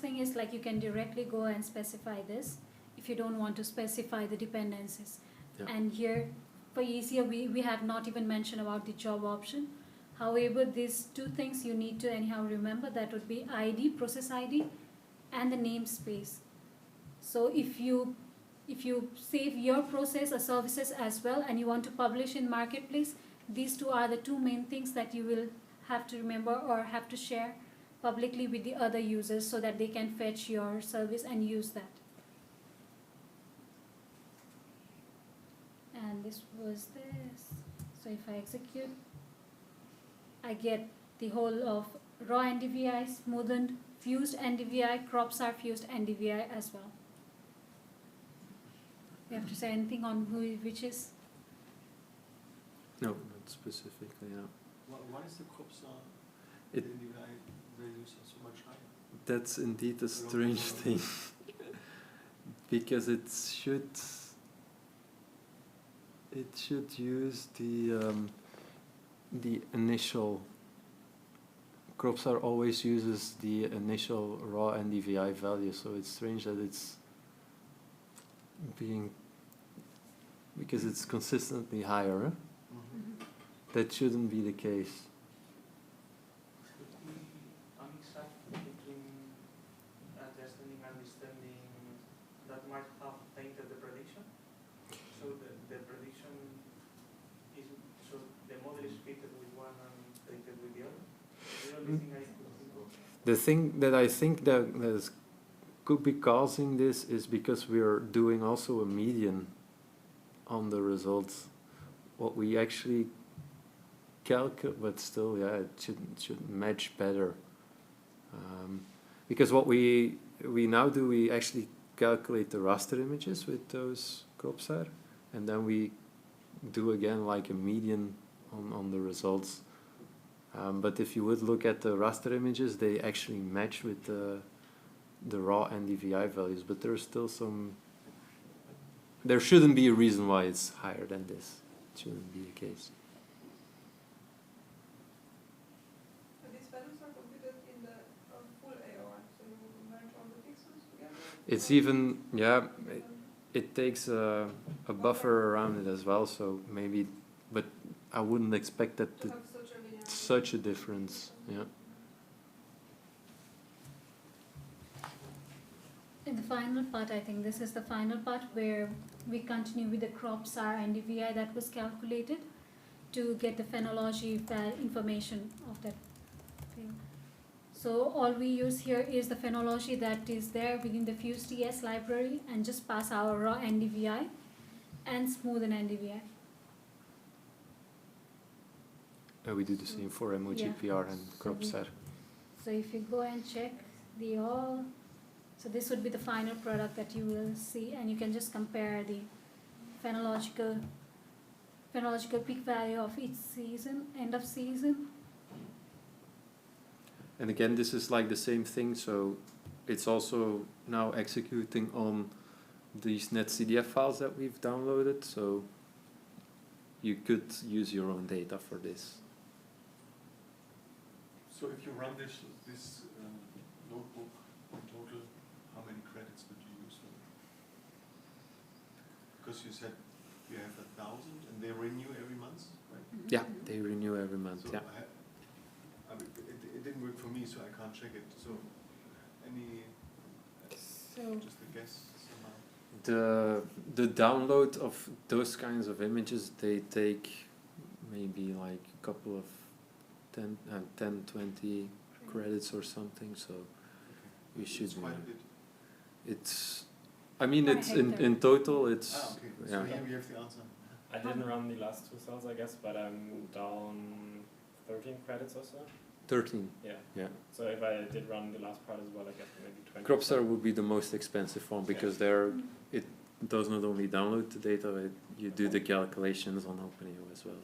thing is like you can directly go and specify this if you don't want to specify the dependencies. Yeah. And here, for easier, we have not even mentioned about the job option. However, these two things you need to anyhow remember, that would be ID, process ID, and the namespace. So if you save your process or services as well and you want to publish in marketplace, these two are the two main things that you will have to remember or have to share publicly with the other users so that they can fetch your service and use that. And this was this. So if I execute, I get the whole of raw NDVI, smoothened, fused NDVI, CropSAR fused NDVI as well. You have to say anything on which is? No, not specifically, yeah. Why is the CropSAR It- NDVI values are so much higher? That's indeed a strange thing. Because it should use the initial. CropSAR always uses the initial raw NDVI value, so it's strange that it's because it's consistently higher. Huh? Mm-hmm. That shouldn't be the case. one and take it with the other? The only thing I could think of. The thing that I think that could be causing this is because we are doing also a median on the results. What we actually calculate, but still, yeah, it should match better. Because what we now do, we actually calculate the raster images with those CropSAR, and then we do again like a median on the results. But if you would look at the raster images, they actually match with the raw NDVI values, but there's still some. There shouldn't be a reason why it's higher than this. It shouldn't be the case. So these values are computed in the full AOR, so you merge all the pixels together? It's even, yeah, it takes a buffer around it as well, so maybe, but I wouldn't expect that To have such a linear such a difference, yeah. In the final part, I think this is the final part where we continue with the CropSAR and DVI that was calculated to get the phenology information of that thing. So all we use here is the phenology that is there within the FuseTS library and just pass our raw NDVI and smoothen NDVI. We do the same for MOGPR and CropSAR. So if you go and check the all, so this would be the final product that you will see, and you can just compare the phenological peak value of each season, end of season. And again, this is like the same thing, so it's also now executing on these netcdf files that we've downloaded, so you could use your own data for this. So if you run this notebook in total, how many credits would you use for it? Because you said you have 1,000 and they renew every month, right? Yeah, they renew every month, So yeah. I mean, it didn't work for me, so I can't check it. So any, So just a guess somehow? The download of those kinds of images, they take maybe like a couple of 10, 20 credits or something, so we should. It's quite a bit. It's, I mean, Per it's hectare. in total, it's, Okay, so yeah. here we have the answer. I didn't run the last two cells, I guess, but I'm down 13 credits or so. 13. Yeah. Yeah. So if I did run the last part as well, I guess maybe 20. CropSAR would be the most expensive one because it does not only download the data, you do the calculations on OpenAO as well.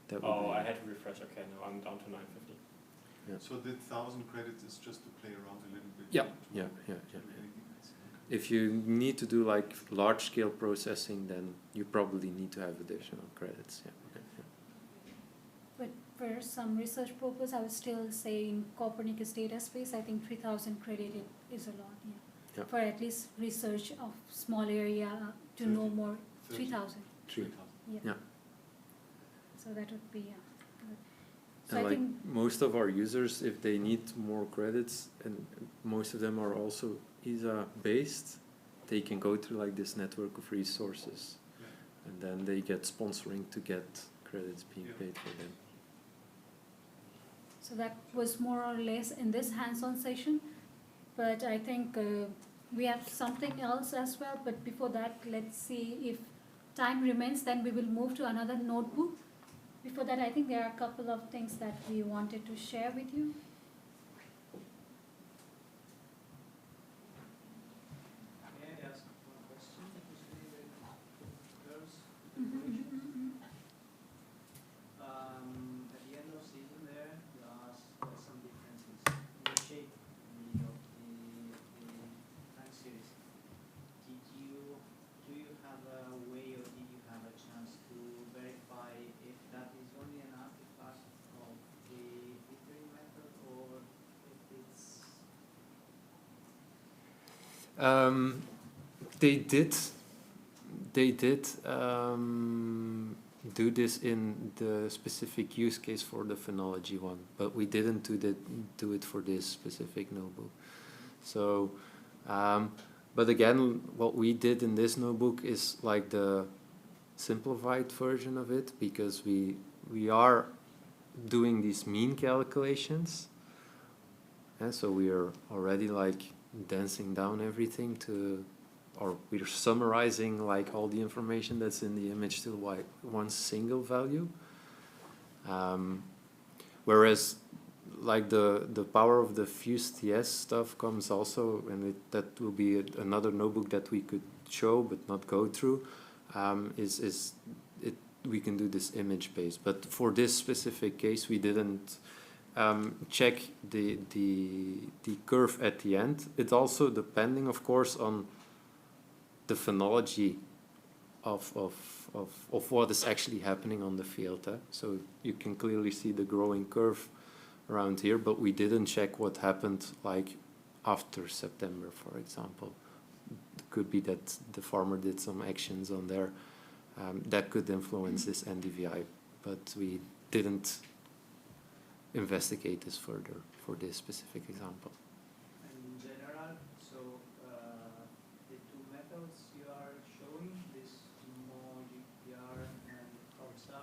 That would Oh, be, I had to refresh. Okay, now I'm down to 950. yeah. So the 1,000 credits is just to play around a little bit. Yeah, to yeah, yeah, do yeah. anything else. If you need to do like large scale processing, then you probably need to have additional credits. Yeah. but for some research purpose, I would still say in Copernicus data space, I think 3,000 credited is a lot, yeah. Yeah. For at least research of small area to 30. know more, 30. 3,000. 3,000. Yeah. Yeah. So that would be, yeah. So And I like think, most of our users, if they need more credits, and most of them are also ISA based, they can go through like this network of resources, Yeah. and then they get sponsoring to get credits being Yeah. paid for them. so that was more or less in this hands-on session, but I think we have something else as well, but before that, let's see if time remains, then we will move to another notebook. Before that, I think there are a couple of things that we wanted to share with you. May I ask one question? Especially with girls' Mm-hmm. information. At the end of season there are some differences in the shape of the time series. Do you have a way, or did you have a chance to verify if that is only an artifact of the filtering method, or if it's They did do this in the specific use case for the phenology one, but we didn't do it for this specific notebook. So, but again, what we did in this notebook is like the simplified version of it, because we are doing these mean calculations. And so we are already like dancing down everything to, or we're summarizing like all the information that's in the image to like one single value. Whereas like the power of the FuseTS stuff comes also, and that will be another notebook that we could show but not go through, we can do this image based. But for this specific case, we didn't check the curve at the end. It's also depending, of course, on the phonology of what is actually happening on the field. So you can clearly see the growing curve around here, but we didn't check what happened like after September, for example. It could be that the farmer did some actions on there that could influence this NDVI, but we didn't investigate this further for this specific example. In general, so the two methods you are showing, this MoGPR and CORSA,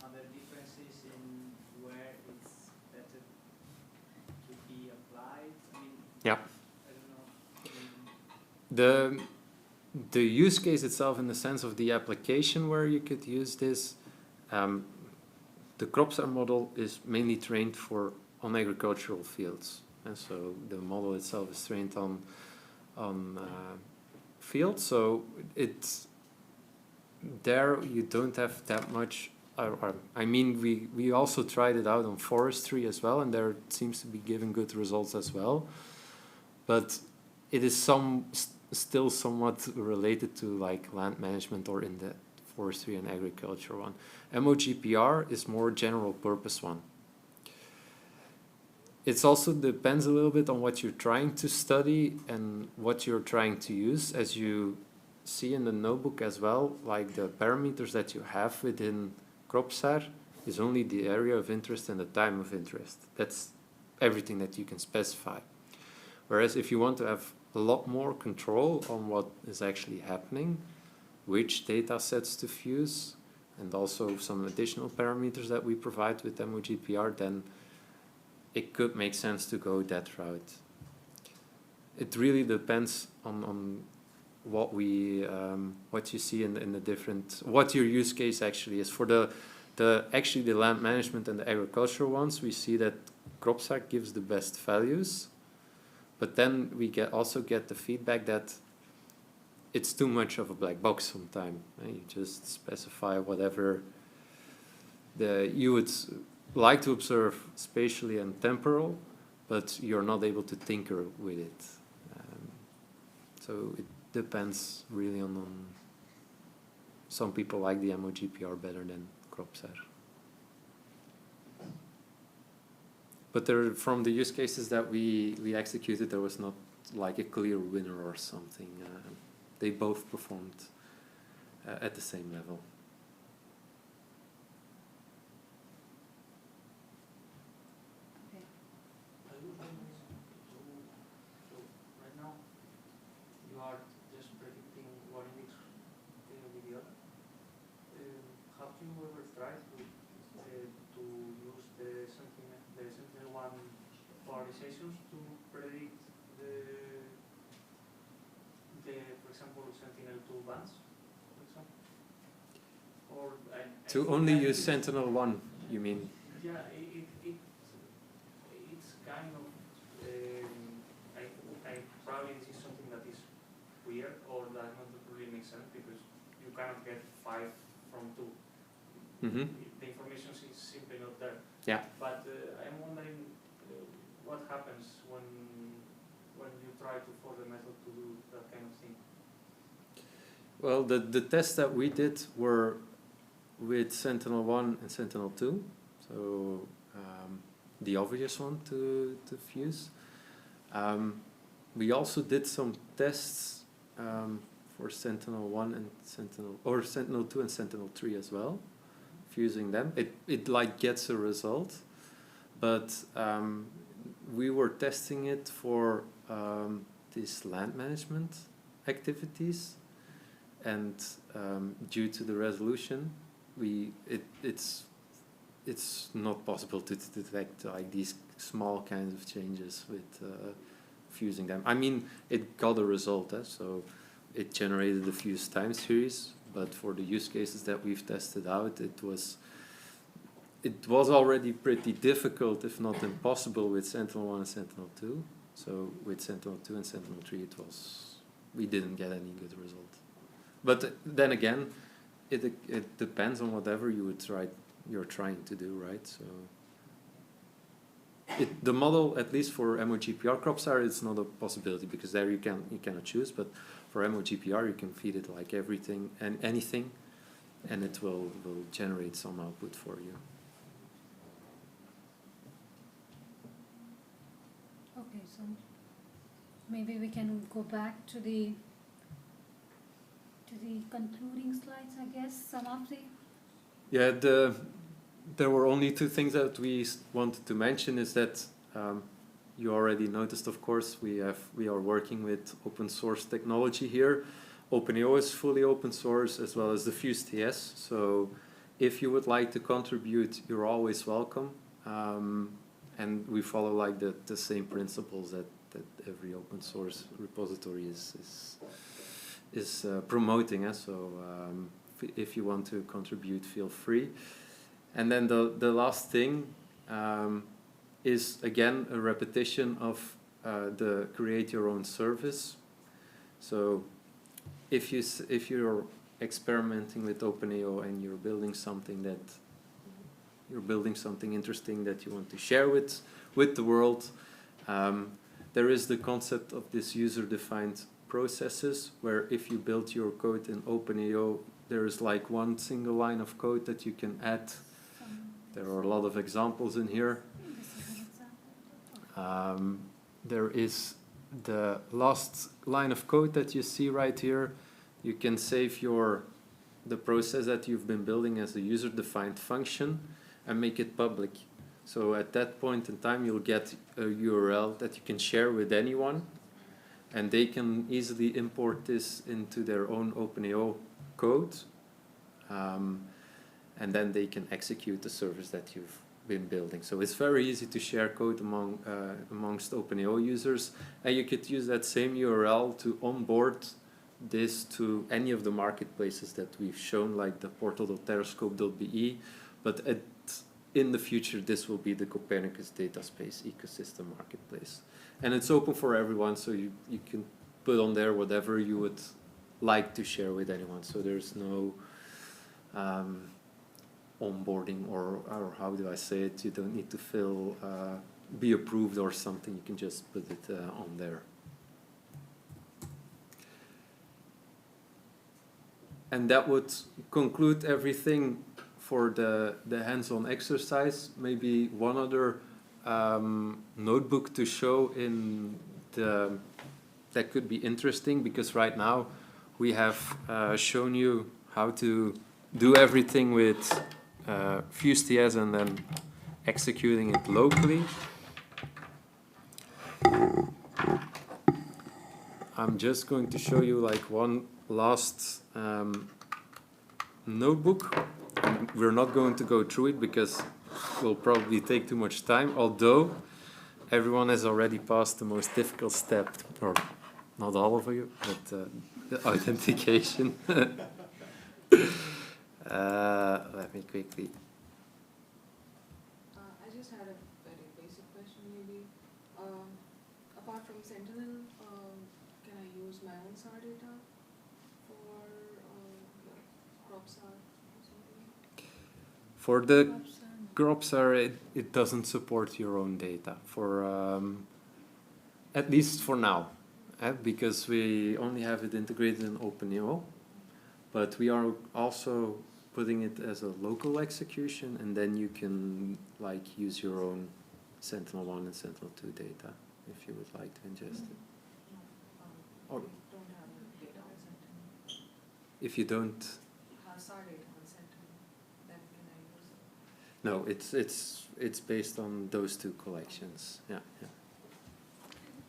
are there differences in where it's better to be applied? I mean, yeah. I don't know. The use case itself, in the sense of the application where you could use this, the CropStar model is mainly trained on agricultural fields, and so the model itself is trained on fields. So it's there. You don't have that much. I mean, we also tried it out on forestry as well, and there it seems to be giving good results as well. But it is still somewhat related to like land management or in the forestry and agriculture one. MoGPR is more general purpose one. It also depends a little bit on what you're trying to study and what you're trying to use. As you see in the notebook as well, like the parameters that you have within CropStar is only the area of interest and the time of interest. That's everything that you can specify. Whereas if you want to have a lot more control on what is actually happening, which data sets to fuse, and also some additional parameters that we provide with MoGPR, then it could make sense to go that route. It really depends on what you see in the different, what your use case actually is. For the land management and the agricultural ones, we see that CropStar gives the best values. But then we also get the feedback that it's too much of a black box sometimes. You just specify whatever you would like to observe spatially and temporal, but you're not able to tinker with it. So it depends really on some people like the MoGPR better than CropStar. But from the use cases that we executed, there was not like a clear winner or something. They both performed at the same level. Okay. So right now, you are just predicting one image with the other. Have you ever tried to use the Sentinel-1 polarizations to predict for example, Sentinel-2 bands, for example? Or to only use Sentinel-1, you mean? Yeah, it's kind of. I probably this is something that is weird or that not really makes sense because you cannot get 5 from 2. Mm-hmm. The information is simply not there. Yeah. But I'm wondering what happens when you try to force the method to do that kind of thing. Well, the tests that we did were with Sentinel-1 and Sentinel-2, so the obvious one to fuse. We also did some tests for Sentinel-1 and Sentinel-2 and Sentinel-3 as well, fusing them. It like gets a result, but we were testing it for these land management activities, and due to the resolution, it's it's not possible to detect like these small kinds of changes with fusing them. I mean, it got a result, so it generated a fuse time series, but for the use cases that we've tested out, it was already pretty difficult, if not impossible, with Sentinel-1 and Sentinel-2. So with Sentinel-2 and Sentinel-3, we didn't get any good result. But then again, it depends on whatever you're trying to do, right? So the model, at least for MOGPR CropSAR, it's not a possibility because there you cannot choose. But for MOGPR, you can feed it like everything and anything, and it will generate some output for you. Okay, so maybe we can go back to the concluding slides, I guess. Some of the. Yeah, there were only two things that we wanted to mention. Is that you already noticed, of course, we are working with open source technology here. OpenAO is fully open source, as well as the FuseTS. So if you would like to contribute, you're always welcome. And we follow like the same principles that every open source repository is promoting. So if you want to contribute, feel free. And then the last thing is again a repetition of the create your own service. So if you're experimenting with OpenAO and you're building something interesting that you want to share with the world, there is the concept of this user-defined processes, where if you build your code in OpenAO, there is like one single line of code that you can add. There are a lot of examples in here. There is the last line of code that you see right here. You can save the process that you've been building as a user-defined function and make it public. So at that point in time, you'll get a URL that you can share with anyone, and they can easily import this into their own OpenAO code, and then they can execute the service that you've been building. So it's very easy to share code amongst OpenAO users, and you could use that same URL to onboard this to any of the marketplaces that we've shown, like the portal.terrascope.be, but in the future, this will be the Copernicus Data Space Ecosystem Marketplace. And it's open for everyone, so you can put on there whatever you would like to share with anyone. So there's no onboarding or how do I say it? You don't need to be approved or something. You can just put it on there. And that would conclude everything for the hands-on exercise. Maybe one other notebook to show that could be interesting, because right now we have shown you how to do everything with FuseTS and then executing it locally. I'm just going to show you like one last notebook. We're not going to go through it because it will probably take too much time, although everyone has already passed the most difficult step, or not all of you, but the authentication. Let me quickly. I just had a very basic question maybe. Apart from Sentinel, can I use my own SAR data for CropSAR? For the CropSAR, it doesn't support your own data, for at least for now, because we only have it integrated in OpenAO, but we are also putting it as a local execution, and then you can like use your own Sentinel-1 and Sentinel-2 data if you would like to ingest it. Or Don't have the data on Sentinel. if you don't. Have SAR data on Sentinel, then can I use it? No, it's based on those two collections. Yeah. Is it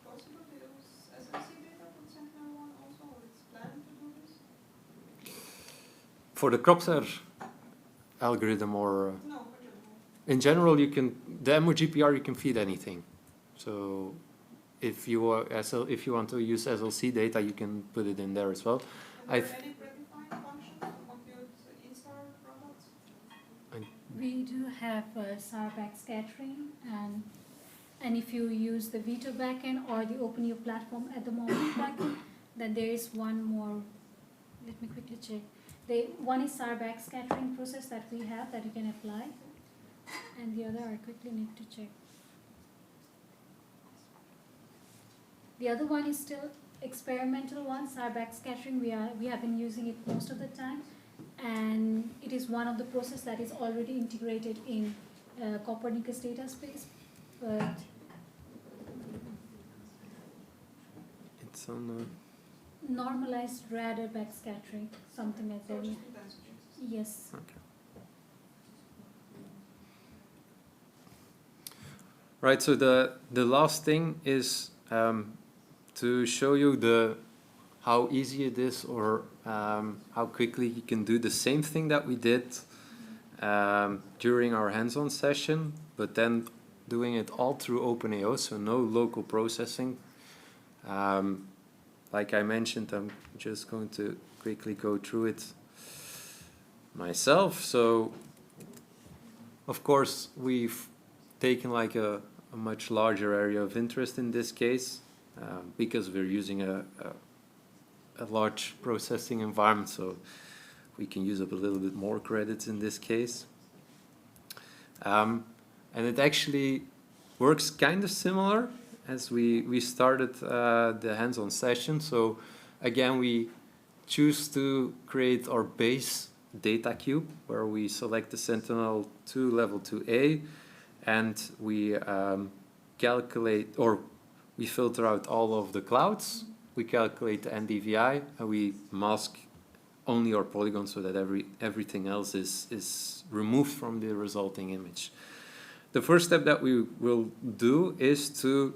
possible to use SMC data from Sentinel-1 also, or it's planned to do this? For the CropSAR algorithm, or No, in general, the MOGPR, you can feed anything. So if you want to use SLC data, you can put it in there as well. Are there any predefined functions to compute instar products? We do have SAR backscattering, and if you use the Vito backend or the OpenEO platform at the moment backend, then there is one more. Let me quickly check. One is SAR backscattering process that we have that you can apply, and the other I quickly need to check. The other one is still experimental one, SAR backscattering. We have been using it most of the time, and it is one of the process that is already integrated in Copernicus data space, but it's on normalized radar backscattering, something like that. Yes. Okay. Right, so the last thing is to show you how easy it is, or how quickly you can do the same thing that we did during our hands-on session, but then doing it all through OpenAO, so no local processing. Like I mentioned, I'm just going to quickly go through it myself. So, of course, we've taken like a much larger area of interest in this case, because we're using a large processing environment, so we can use up a little bit more credits in this case. And it actually works kind of similar as we started the hands-on session. So again, we choose to create our base data cube where we select the Sentinel-2 level 2A, and we calculate, or we filter out all of the clouds, we calculate the NDVI, and we mask only our polygons so that everything else is removed from the resulting image. The first step that we will do is to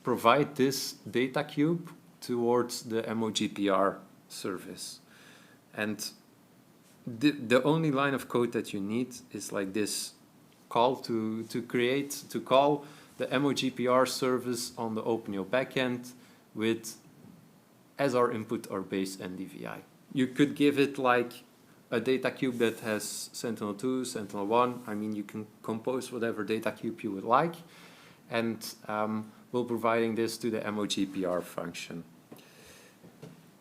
provide this data cube towards the MOGPR service. And the only line of code that you need is like this call to call the MOGPR service on the OpenEO backend with, as our input, our base NDVI. You could give it like a data cube that has Sentinel-2, Sentinel-1. I mean, you can compose whatever data cube you would like, and we're providing this to the MOGPR function.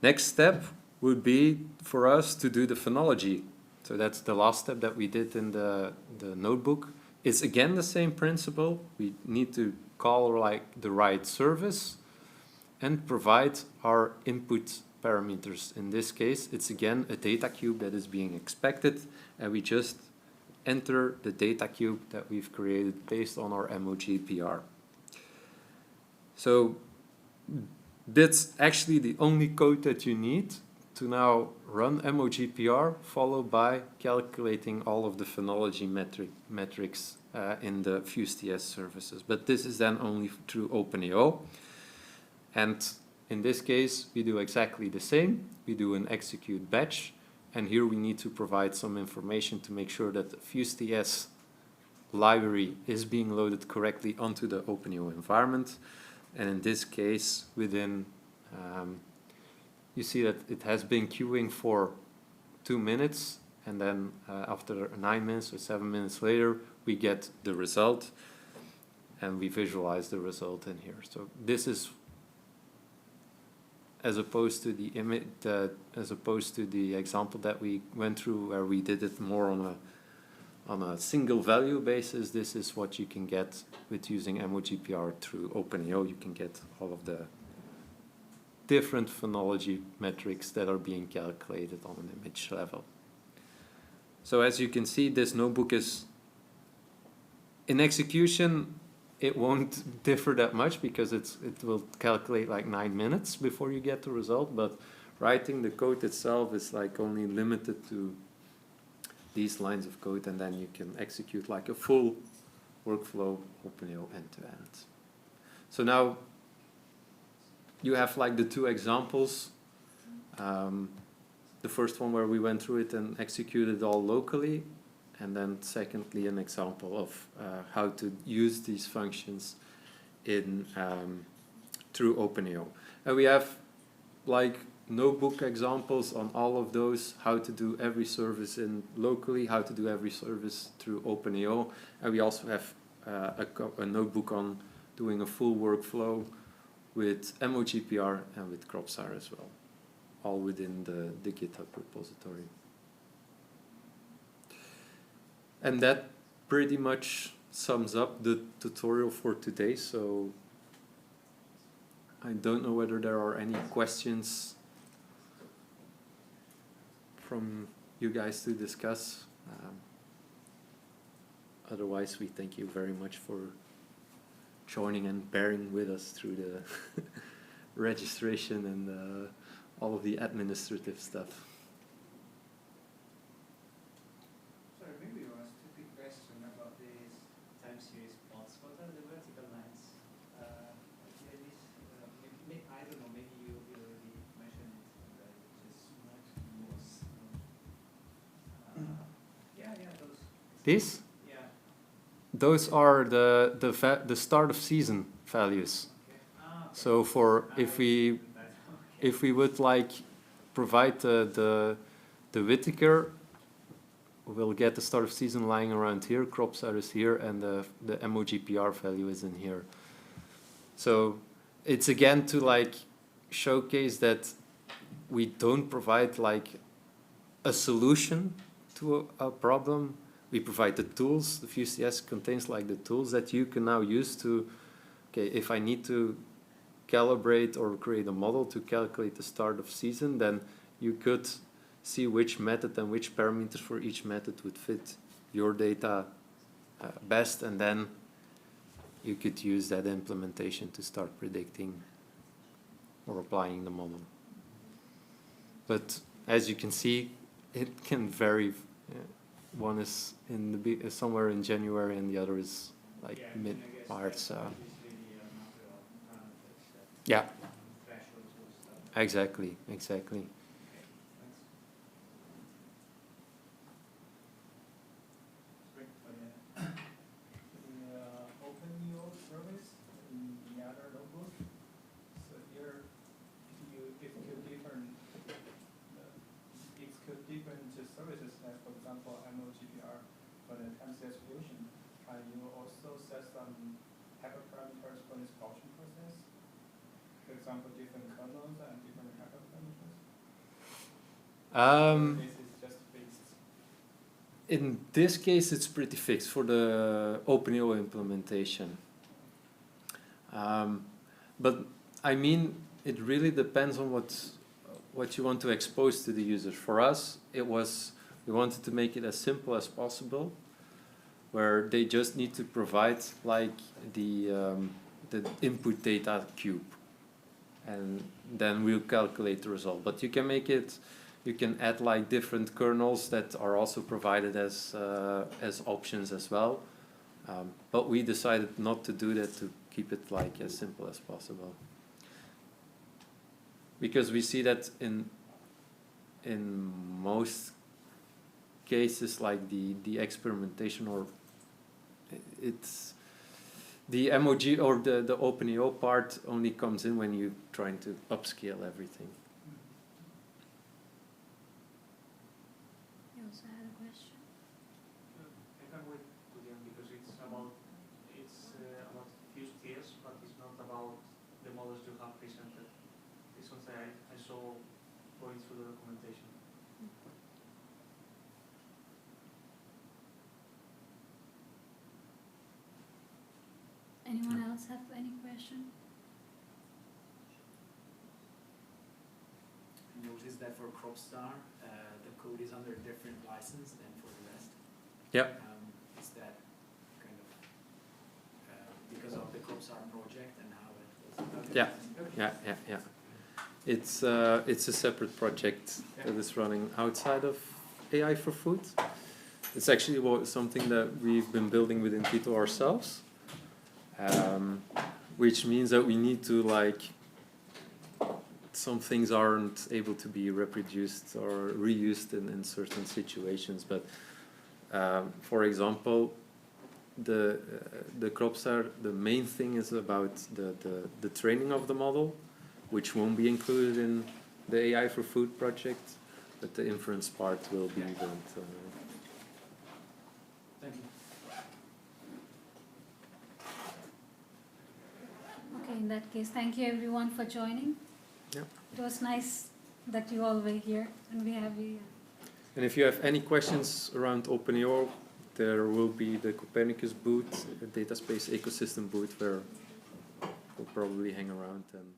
Next step would be for us to do the phonology. So that's the last step that we did in the notebook. It's again the same principle. We need to call like the right service and provide our input parameters. In this case, it's again a data cube that is being expected, and we just enter the data cube that we've created based on our MOGPR. So that's actually the only code that you need to now run MOGPR, followed by calculating all of the phonology metrics in the FuseTS services. But this is then only through OpenAO. And in this case, we do exactly the same. We do an execute batch, and here we need to provide some information to make sure that the FuseTS library is being loaded correctly onto the OpenAO environment. And in this case, within you see that it has been queuing for 2 minutes, and then after 9 minutes or 7 minutes later, we get the result, and we visualize the result in here. So this is as opposed to the image, as opposed to the example that we went through where we did it more on a single value basis. This is what you can get with using MOGPR through OpenAO. You can get all of the different phonology metrics that are being calculated on an image level. So as you can see, this notebook is in execution. It won't differ that much because it will calculate like 9 minutes before you get the result, but writing the code itself is like only limited to these lines of code, and then you can execute like a full workflow OpenAO end-to-end. So now you have like the 2 examples. The first one where we went through it and executed all locally, and then secondly an example of how to use these functions in through OpenAO. And we have like notebook examples on all of those, how to do every service in locally, how to do every service through OpenAO, and we also have a notebook on doing a full workflow with MOGPR and with CropStar as well, all within the GitHub repository. And that pretty much sums up the tutorial for today, so I don't know whether there are any questions from you guys to discuss. Otherwise, we thank you very much for joining and bearing with us through the registration and all of the administrative stuff. Sorry, maybe you asked a stupid question about these time series plots. What are the vertical lines? I don't know, maybe you already mentioned it, but I just was. Yeah, those. These? Yeah. Those are the start of season values. Okay. So for if we would like provide the Whittaker, we'll get the start of season lying around here, CropStar is here, and the MOGPR value is in here. So it's again to like showcase that we don't provide like a solution to a problem. We provide the tools. The FuseTS contains like the tools that you can now use to, okay, if I need to calibrate or create a model to calculate the start of season, then you could see which method and which parameters for each method would fit your data best, and then you could use that implementation to start predicting or applying the model. But as you can see, it can vary. One is in the somewhere in January, and the other is like mid-March. Yeah. Exactly. OpenAO service in the other notebook. So here, it could different services, like for example MOGPR for the MCS fusion. Can you also set some hyperparameters for this function process? For example, different kernels and different hyperparameters. This is just fixed. In this case, it's pretty fixed for the OpenAO implementation. But I mean, it really depends on what you want to expose to the users. For us, we wanted to make it as simple as possible, where they just need to provide like the input data cube, and then we'll calculate the result. But you can make it. You can add like different kernels that are also provided as options as well. But we decided not to do that, to keep it like as simple as possible. Because we see that in most cases, like the experimentation, or it's the MOG or the OpenAO part only comes in when you're trying to upscale everything. You also had a question? I can wait to the end because it's about FuseTS, but it's not about the models you have presented. It's something I saw going through the documentation. Anyone else have any question? Notice that for CropStar, the code is under a different license than for the rest. Yeah. Is that kind of because of the CropStar project and how it was? Yeah. It's a separate project that is running outside of AI for Food. It's actually something that we've been building within Tito ourselves, which means that we need to some things aren't able to be reproduced or reused in certain situations, but For example, the crops the main thing is about the training of the model, which won't be included in the AI for Food project, but the inference part will be done. Thank you. Okay, in that case, thank you everyone for joining. Yeah. It was nice that you all were here and we have you. And if you have any questions around OpenAO, there will be the Copernicus booth, a data space ecosystem booth, where we'll probably hang around and